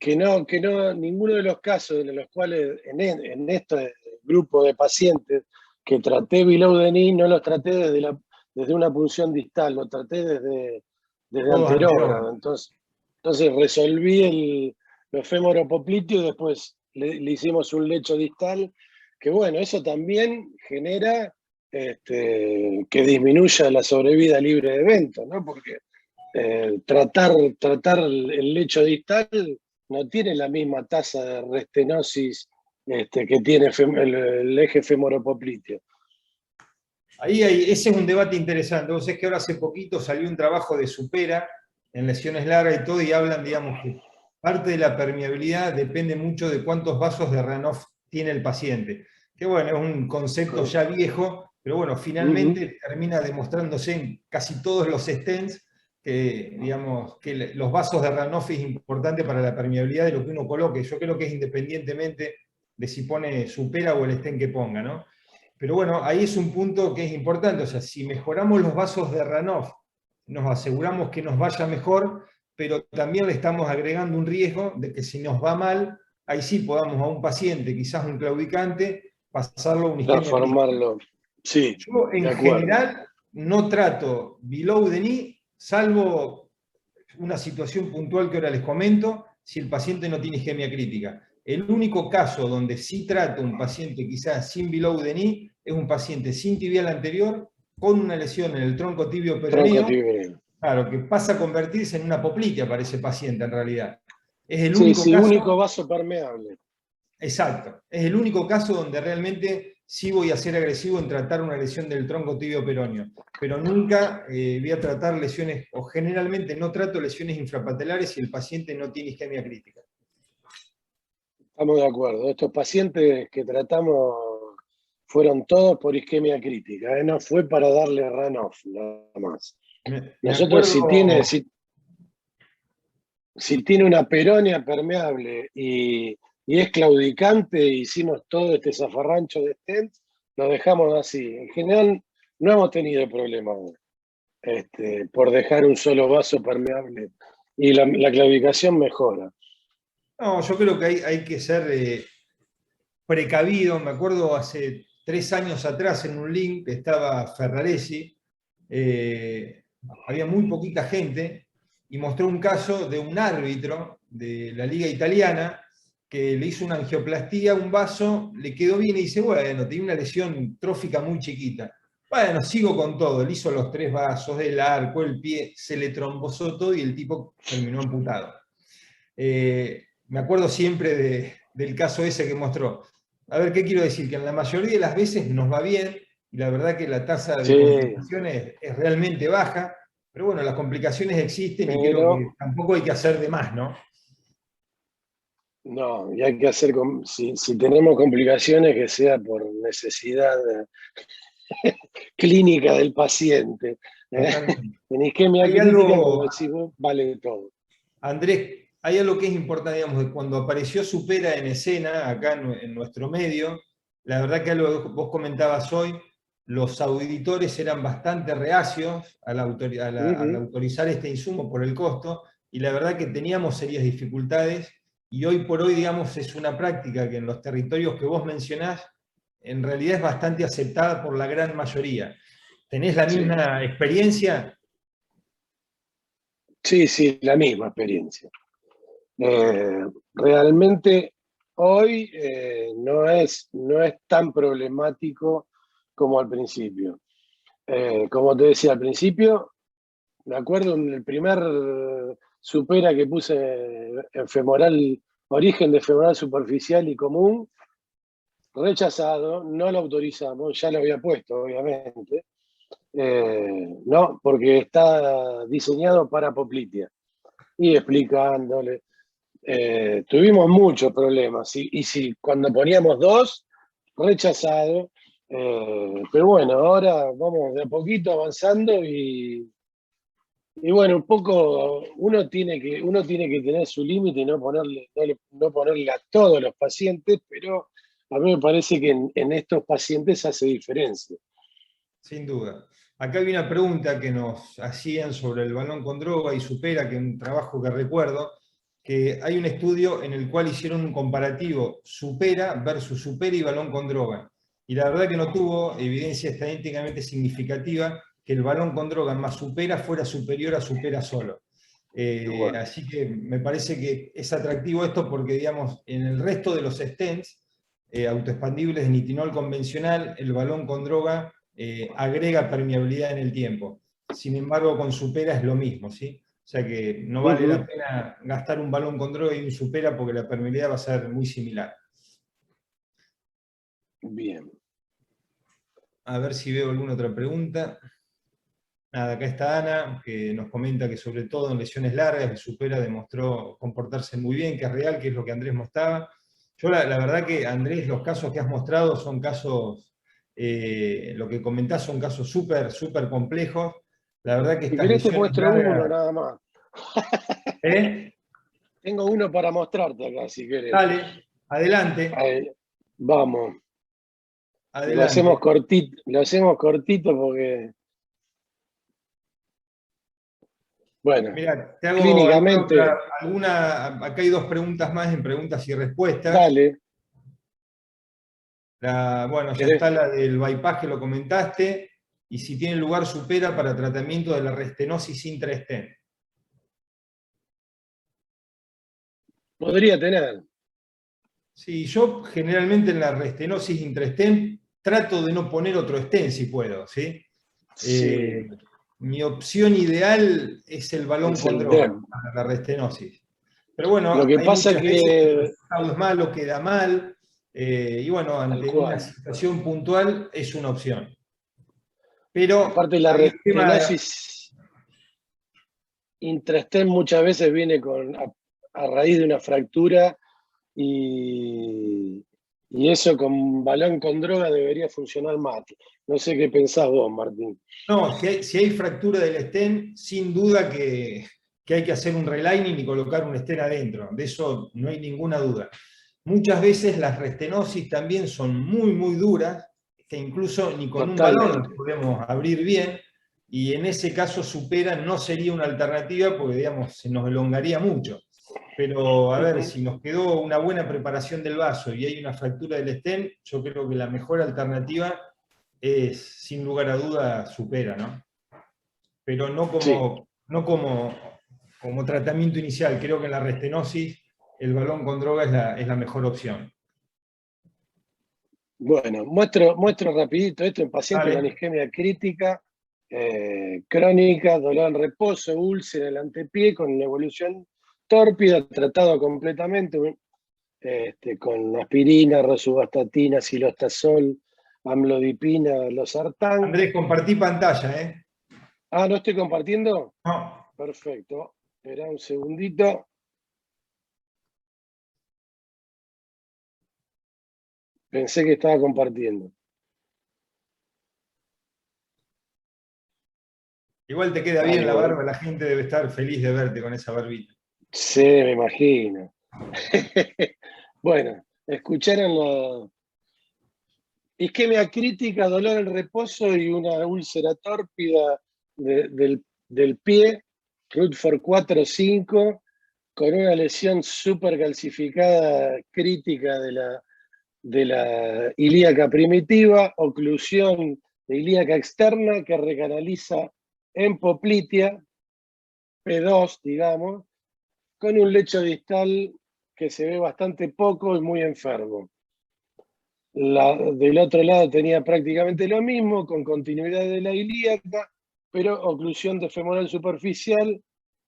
ninguno de los casos en los cuales en este grupo de pacientes que traté below the knee, no los traté desde una punción distal, lo traté desde anterógrado. Entonces resolví los femoropopliteos y después le hicimos un lecho distal, que bueno, eso también genera que disminuya la sobrevida libre de evento, ¿no? Porque tratar el lecho distal no tiene la misma tasa de restenosis que tiene el eje femoropopliteo. Ese es un debate interesante. Vos sabés que ahora hace poquito salió un trabajo de Supera en lesiones largas y todo, y hablan, digamos, que parte de la permeabilidad depende mucho de cuántos vasos de Ranoff tiene el paciente. Que bueno, es un concepto ya viejo, pero bueno, finalmente termina demostrándose en casi todos los stents que, digamos, que los vasos de Ranoff es importante para la permeabilidad de lo que uno coloque. Yo creo que es independientemente de si pone Supera o el stent que ponga, ¿no? Pero bueno, ahí es un punto que es importante. O sea, si mejoramos los vasos de Ranoff, nos aseguramos que nos vaya mejor, pero también le estamos agregando un riesgo de que si nos va mal, ahí sí podamos a un paciente, quizás un claudicante, pasarlo a un isquemia crítica. Transformarlo. Sí, yo en general no trato below the knee, salvo una situación puntual que ahora les comento, si el paciente no tiene isquemia crítica. El único caso donde sí trato un paciente quizás sin below the knee es un paciente sin tibial anterior con una lesión en el tronco tibio peroneo, claro, que pasa a convertirse en una poplitea para ese paciente en realidad. Es el único vaso permeable. Exacto, es el único caso donde realmente sí voy a ser agresivo en tratar una lesión del tronco tibio peroneo, pero nunca voy a tratar lesiones, o generalmente no trato lesiones infrapatelares si el paciente no tiene isquemia crítica. Estamos de acuerdo. Estos pacientes que tratamos fueron todos por isquemia crítica, no fue para darle Ranoff, nada más. Nosotros si tiene una peronea permeable y es claudicante, hicimos todo este zafarrancho de stent, lo dejamos así. En general no hemos tenido problemas por dejar un solo vaso permeable y la claudicación mejora. No, yo creo que hay que ser precavido. Me acuerdo hace 3 años atrás en un link estaba Ferraresi, había muy poquita gente, y mostró un caso de un árbitro de la liga italiana que le hizo una angioplastía, un vaso, le quedó bien y dice, bueno, tenía una lesión trófica muy chiquita. Bueno, sigo con todo. Le hizo los 3 vasos, el arco, el pie, se le trombosó todo y el tipo terminó amputado. Me acuerdo siempre del caso ese que mostró. A ver, ¿qué quiero decir? Que en la mayoría de las veces nos va bien, y la verdad que la tasa de complicaciones es realmente baja, pero bueno, las complicaciones existen y creo que tampoco hay que hacer de más, ¿no? No, y hay que hacer, si tenemos complicaciones, que sea por necesidad clínica del paciente. En isquemia crítica, como decís vos, vale todo. Andrés, hay algo que es importante, digamos, de cuando apareció Supera en escena, acá en nuestro medio, la verdad que algo que vos comentabas hoy, los auditores eran bastante reacios al autorizar este insumo por el costo, y la verdad que teníamos serias dificultades, y hoy por hoy, digamos, es una práctica que en los territorios que vos mencionás, en realidad es bastante aceptada por la gran mayoría. ¿Tenés la misma experiencia? Sí, la misma experiencia. Realmente hoy no es tan problemático como al principio. Como te decía al principio, me acuerdo en el primer Supera que puse en femoral, origen de femoral superficial y común, rechazado, no lo autorizamos, ya lo había puesto obviamente, no, porque está diseñado para poplitea. Y explicándole, tuvimos muchos problemas, y si cuando poníamos 2, rechazado, pero bueno, ahora vamos de a poquito avanzando y bueno, un poco uno tiene que tener su límite y no ponerle a todos los pacientes, pero a mí me parece que en estos pacientes hace diferencia. Sin duda. Acá hay una pregunta que nos hacían sobre el balón con droga y Supera, que es un trabajo que recuerdo. que hay un estudio en el cual hicieron un comparativo supera versus supera y balón con droga. Y la verdad que no tuvo evidencia estadísticamente significativa que el balón con droga más supera fuera superior a supera solo. Bueno, Así que me parece que es atractivo esto porque, digamos, en el resto de los stents autoexpandibles de nitinol convencional, el balón con droga agrega permeabilidad en el tiempo. Sin embargo, con supera es lo mismo, ¿sí? O sea que no vale la pena gastar un balón con droga y un supera porque la permeabilidad va a ser muy similar. bien. A ver si veo alguna otra pregunta. Nada, acá está Ana, que nos comenta que sobre todo en lesiones largas, el supera demostró comportarse muy bien, que es real, que es lo que Andrés mostraba. Yo la verdad que, Andrés, los casos que has mostrado son casos, lo que comentás son casos súper, súper complejos. La verdad que Si estas querés te lesiones muestro uno largas... nada más. ¿Eh? Tengo uno para mostrarte acá, si querés. Dale, adelante, Ahí, vamos. adelante. Lo hacemos cortito porque, bueno, Mira, te hago clínicamente, acá hay dos preguntas más en preguntas y respuestas. dale, Bueno, ya ¿querés? está la del bypass que lo comentaste, y si tiene lugar supera para tratamiento de la restenosis intra-stent. Podría tener. Sí, yo generalmente en la restenosis intra-stent trato de no poner otro stent si puedo, ¿sí? Sí, Mi opción ideal es el balón es con el droga DEM. para la restenosis. Pero Lo bueno, que hay pasa muchas veces que el que, resultado es malo, queda mal, y bueno, tal ante una cual. situación puntual es una opción. Pero Aparte la hay un tema de... restenosis intrastem muchas veces viene a raíz de una fractura y, y eso con balón con droga debería funcionar más. No sé qué pensás vos, Martín. No, si hay fractura del stent, sin duda que hay que hacer un relining y colocar un stent adentro. De eso no hay ninguna duda. Muchas veces las restenosis también son muy, muy duras, que incluso ni con un balón las Totalmente. podemos abrir bien, y en ese caso supera no sería una alternativa porque, digamos, se nos elongaría mucho. Pero, a ver, si nos quedó una buena preparación del vaso y hay una fractura del stent, yo creo que la mejor alternativa es, sin lugar a dudas, supera, ¿no? Pero no Sí. como tratamiento inicial. Creo que en la restenosis el balón con droga es la mejor opción. Bueno, muestro rapidito esto en paciente con Vale. isquemia crítica, crónica, dolor en reposo, úlcera en el antepié, con una evolución tórpida, tratado completamente con aspirina, rosuvastatina, cilostazol, amlodipina, losartán. Andrés, compartí pantalla, ¿eh? Ah, ¿no estoy compartiendo? No. Perfecto. Espera un segundito. Pensé que estaba compartiendo. Igual te queda Ahí bien la voy. barba, la gente debe estar feliz de verte con esa barbita. Sí, me imagino. Bueno, escucharon la isquemia crítica, dolor en reposo y una úlcera tórpida del pie, Rutherford 4 o 5, con una lesión súper calcificada crítica de la ilíaca primitiva, oclusión de ilíaca externa que recanaliza en poplitea, P2, digamos, con un lecho distal que se ve bastante poco y muy enfermo. Del otro lado tenía prácticamente lo mismo, con continuidad de la ilíaca, pero oclusión de femoral superficial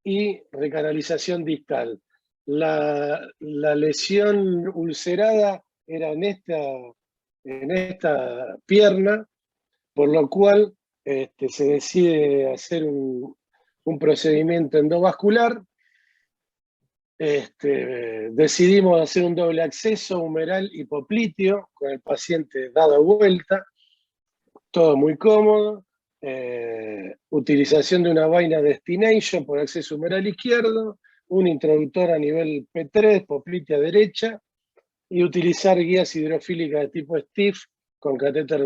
y recanalización distal. La lesión ulcerada era en esta pierna, por lo cual se decide hacer un procedimiento endovascular. Decidimos hacer un doble acceso humeral hipopliteo con el paciente dado vuelta, todo muy cómodo. Utilización de una vaina destination por acceso humeral izquierdo, un introductor a nivel P3, poplitea derecha, y utilizar guías hidrofílicas de tipo Stiff con catéter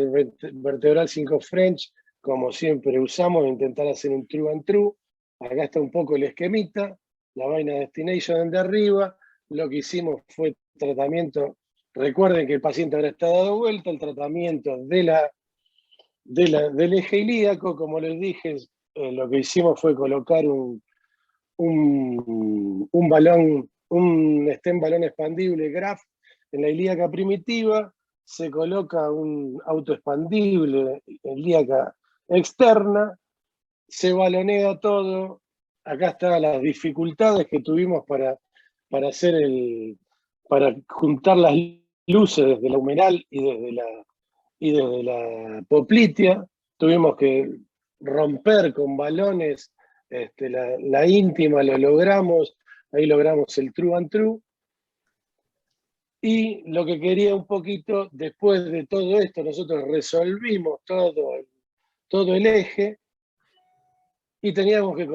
vertebral 5 French, como siempre usamos, intentar hacer un true and true. Acá está un poco el esquemita. la vaina destination de arriba. Lo que hicimos fue tratamiento. Recuerden que el paciente ahora está dado vuelta, el tratamiento del eje ilíaco. Como les dije, lo que hicimos fue colocar un balón, un stent balón expandible Graf en la ilíaca primitiva, se coloca un autoexpandible ilíaca externa, se balonea todo. Acá están las dificultades que tuvimos para juntar las luces desde la humeral y desde la poplitea. Tuvimos que romper con balones la íntima, lo logramos, ahí logramos el true and true. Y lo que quería un poquito, después de todo esto, nosotros resolvimos todo el eje y creíamos que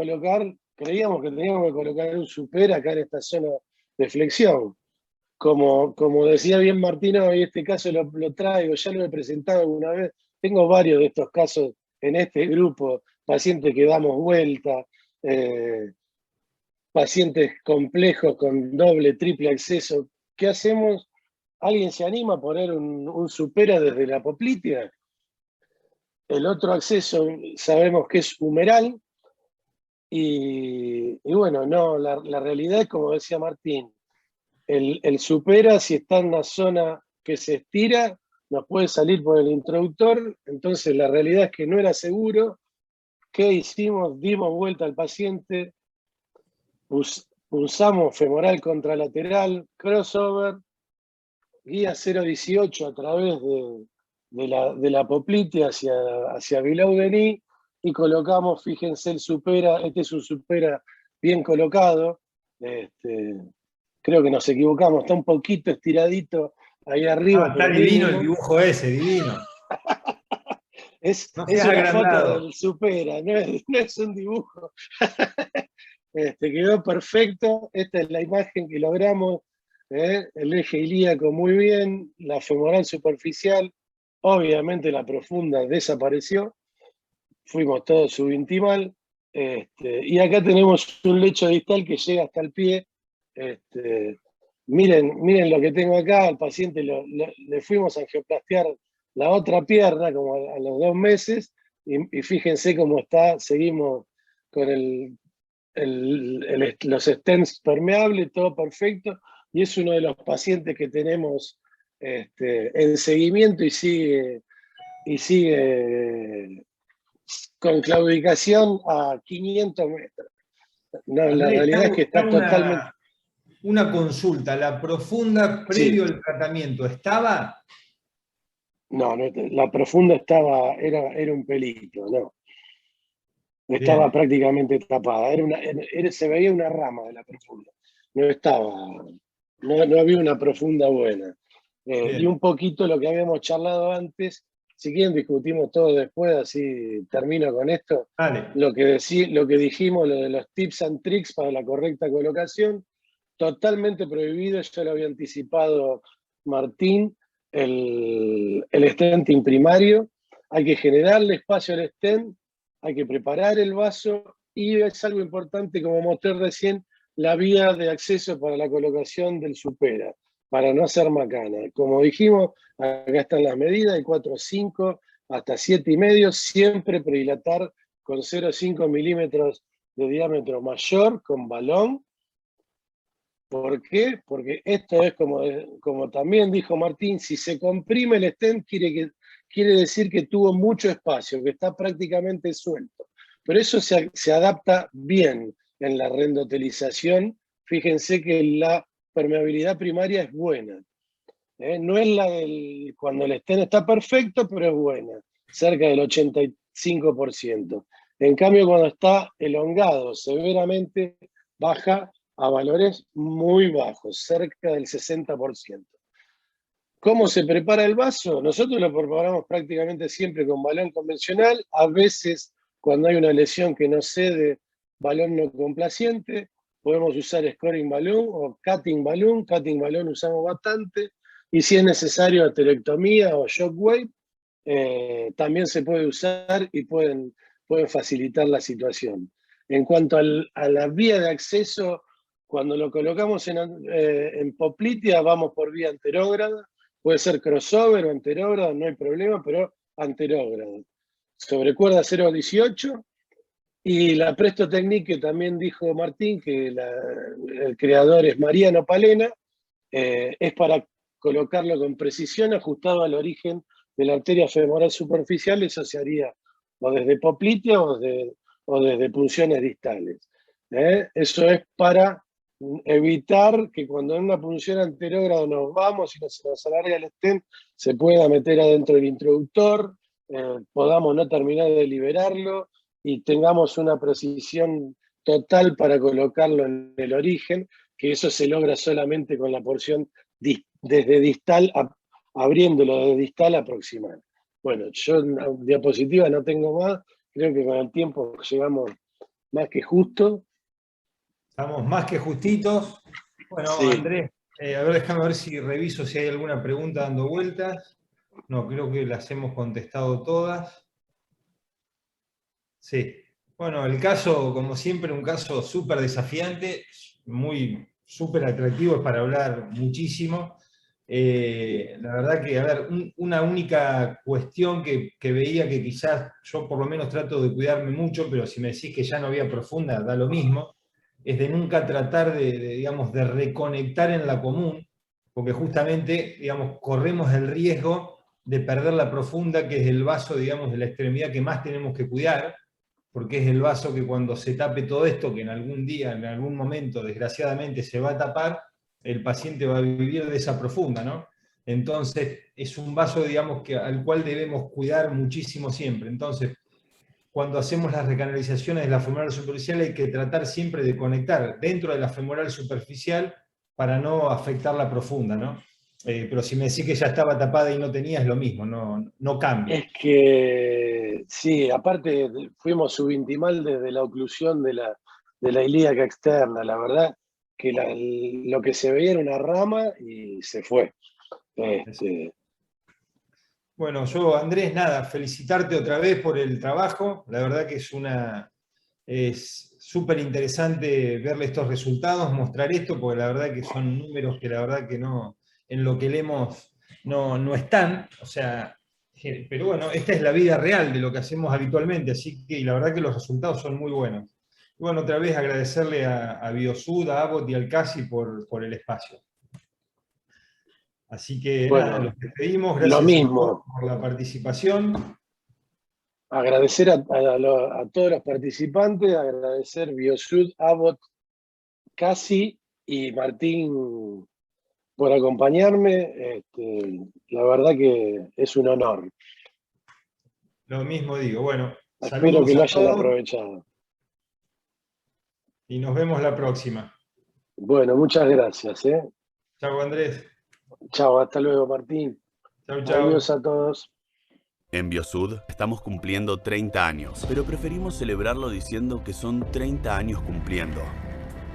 teníamos que colocar un super acá en esta zona de flexión. Como decía bien Martino, y este caso lo traigo, ya lo he presentado alguna vez, tengo varios de estos casos en este grupo, pacientes que damos vuelta, pacientes complejos con doble, triple acceso. ¿Qué hacemos? ¿Alguien se anima a poner un supera desde la poplitea? El otro acceso sabemos que es humeral, y bueno, no, la realidad es como decía Martín, el supera, si está en una zona que se estira, nos puede salir por el introductor. Entonces la realidad es que no era seguro. ¿Qué hicimos? Dimos vuelta al paciente, pulsamos femoral contralateral, crossover, guía 0.18 a través de la poplitea hacia below the knee, y colocamos, fíjense, el supera. Este es un supera bien colocado. Creo que nos equivocamos, está un poquito estiradito ahí arriba. Está divino el dibujo ese, divino. Es no una foto del supera, no es un dibujo. Quedó perfecto. Esta es la imagen que logramos. El eje ilíaco muy bien, la femoral superficial, obviamente la profunda desapareció, fuimos todos subintimal, y acá tenemos un lecho distal que llega hasta el pie. Miren lo que tengo acá. Al paciente le fuimos a angioplastear la otra pierna como a los 2 meses, y fíjense cómo está. Seguimos con los stents permeables, todo perfecto, y es uno de los pacientes que tenemos en seguimiento, y sigue con claudicación a 500 metros. No, Andrés, la realidad es que está totalmente... Una consulta, ¿la profunda previo al tratamiento estaba? No, la profunda era un pelito, no. Estaba Bien. prácticamente tapada, se veía una rama de la profunda. No había una profunda buena. Y un poquito lo que habíamos charlado antes, si quieren discutimos todo después, así termino con esto. Vale. Lo que dijimos, lo de los tips and tricks para la correcta colocación, totalmente prohibido. Ya lo había anticipado Martín, el stenting primario. Hay que generarle espacio al stent, hay que preparar el vaso, y es algo importante, como mostré recién, la vía de acceso para la colocación del supera, para no hacer macana. Como dijimos, acá están las medidas, de 4,5 hasta 7,5, siempre predilatar con 0,5 milímetros de diámetro mayor, con balón. ¿Por qué? Porque esto es como también dijo Martín, si se comprime el stent quiere decir que tuvo mucho espacio, que está prácticamente suelto. Pero eso se adapta bien en la rendotelización. Fíjense que la permeabilidad primaria es buena. No es la cuando el stent está perfecto, pero es buena, cerca del 85%. En cambio, cuando está elongado severamente, baja a valores muy bajos, cerca del 60%. ¿Cómo se prepara el vaso? Nosotros lo preparamos prácticamente siempre con balón convencional. A veces, cuando hay una lesión que no cede, balón no complaciente, podemos usar scoring balloon o cutting balloon. Cutting balloon usamos bastante. Y si es necesario aterectomía o shockwave, también se puede usar y pueden facilitar la situación. En cuanto a la vía de acceso cuando lo colocamos en poplitea, vamos por vía anterógrada, puede ser crossover o anterógrada, no hay problema, pero anterógrada. Sobre cuerda 0.18, y la Presto Technique, que también dijo Martín, que el creador es Mariano Palena, es para colocarlo con precisión, ajustado al origen de la arteria femoral superficial. Eso se haría o desde poplitea o desde punciones distales. Eso es para evitar que cuando en una punción anterógrada nos vamos y se nos alarga el stent, se pueda meter adentro del introductor, podamos no terminar de liberarlo y tengamos una precisión total para colocarlo en el origen, que eso se logra solamente con la porción desde distal, abriéndolo desde distal a proximal. Bueno, yo en diapositiva no tengo más, creo que con el tiempo llegamos más que justo. Estamos más que justitos. Bueno, sí. Andrés, a ver, déjame ver si reviso si hay alguna pregunta dando vueltas. No, creo que las hemos contestado todas. Sí. Bueno, el caso, como siempre, un caso súper desafiante, súper atractivo, es para hablar muchísimo. La verdad que, a ver, una única cuestión que veía que quizás yo por lo menos trato de cuidarme mucho, pero si me decís que ya no había profunda, da lo mismo, es de nunca tratar digamos, de reconectar en la común, porque justamente, digamos, corremos el riesgo de perder la profunda, que es el vaso, digamos, de la extremidad que más tenemos que cuidar, porque es el vaso que cuando se tape todo esto, que en algún día, en algún momento, desgraciadamente, se va a tapar, el paciente va a vivir de esa profunda, ¿no? Entonces, es un vaso, digamos, al cual debemos cuidar muchísimo siempre. Entonces, cuando hacemos las recanalizaciones de la femoral superficial, hay que tratar siempre de conectar dentro de la femoral superficial para no afectar la profunda, ¿no? Pero si me decís que ya estaba tapada y no tenía, es lo mismo, no cambia. Es que, sí, aparte fuimos subintimal desde la oclusión de la ilíaca externa, la verdad que lo que se veía era una rama y se fue. Bueno, yo, Andrés, nada, felicitarte otra vez por el trabajo. La verdad que es súper interesante verle estos resultados, mostrar esto, porque la verdad que son números que la verdad que no, en lo que leemos no están. O sea, pero bueno, esta es la vida real de lo que hacemos habitualmente, así que la verdad que los resultados son muy buenos. Y bueno, otra vez agradecerle a Biosud, a Abbott y al CASI por el espacio. Así que bueno, nada, los despedimos. Gracias lo mismo. por la participación. Agradecer a todos los participantes, agradecer Biosud, Abbott, CASI y Martín por acompañarme. La verdad que es un honor. Lo mismo digo. Bueno, espero que lo hayan aprovechado. Y nos vemos la próxima. Bueno, muchas gracias. Chao, Andrés. Chao, hasta luego, Martín. Chao, chao. Adiós a todos. En Biosud estamos cumpliendo 30 años, pero preferimos celebrarlo diciendo que son 30 años cumpliendo.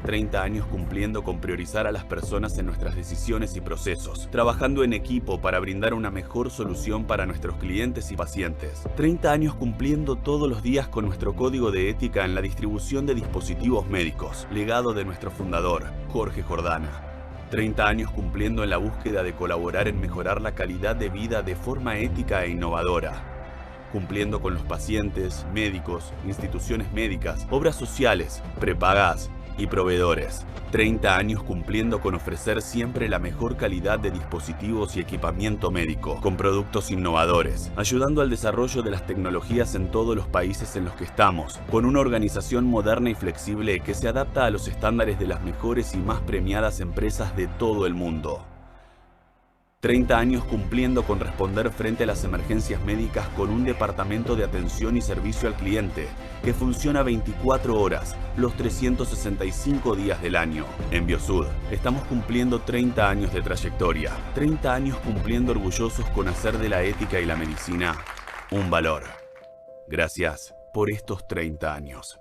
30 años cumpliendo con priorizar a las personas en nuestras decisiones y procesos, trabajando en equipo para brindar una mejor solución para nuestros clientes y pacientes. 30 años cumpliendo todos los días con nuestro código de ética en la distribución de dispositivos médicos, legado de nuestro fundador, Jorge Jordana. 30 años cumpliendo en la búsqueda de colaborar en mejorar la calidad de vida de forma ética e innovadora. Cumpliendo con los pacientes, médicos, instituciones médicas, obras sociales, prepagas y proveedores. 30 años cumpliendo con ofrecer siempre la mejor calidad de dispositivos y equipamiento médico, con productos innovadores, ayudando al desarrollo de las tecnologías en todos los países en los que estamos, con una organización moderna y flexible que se adapta a los estándares de las mejores y más premiadas empresas de todo el mundo. 30 años cumpliendo con responder frente a las emergencias médicas con un departamento de atención y servicio al cliente que funciona 24 horas, los 365 días del año. En Biosud estamos cumpliendo 30 años de trayectoria, 30 años cumpliendo orgullosos con hacer de la ética y la medicina un valor. Gracias por estos 30 años.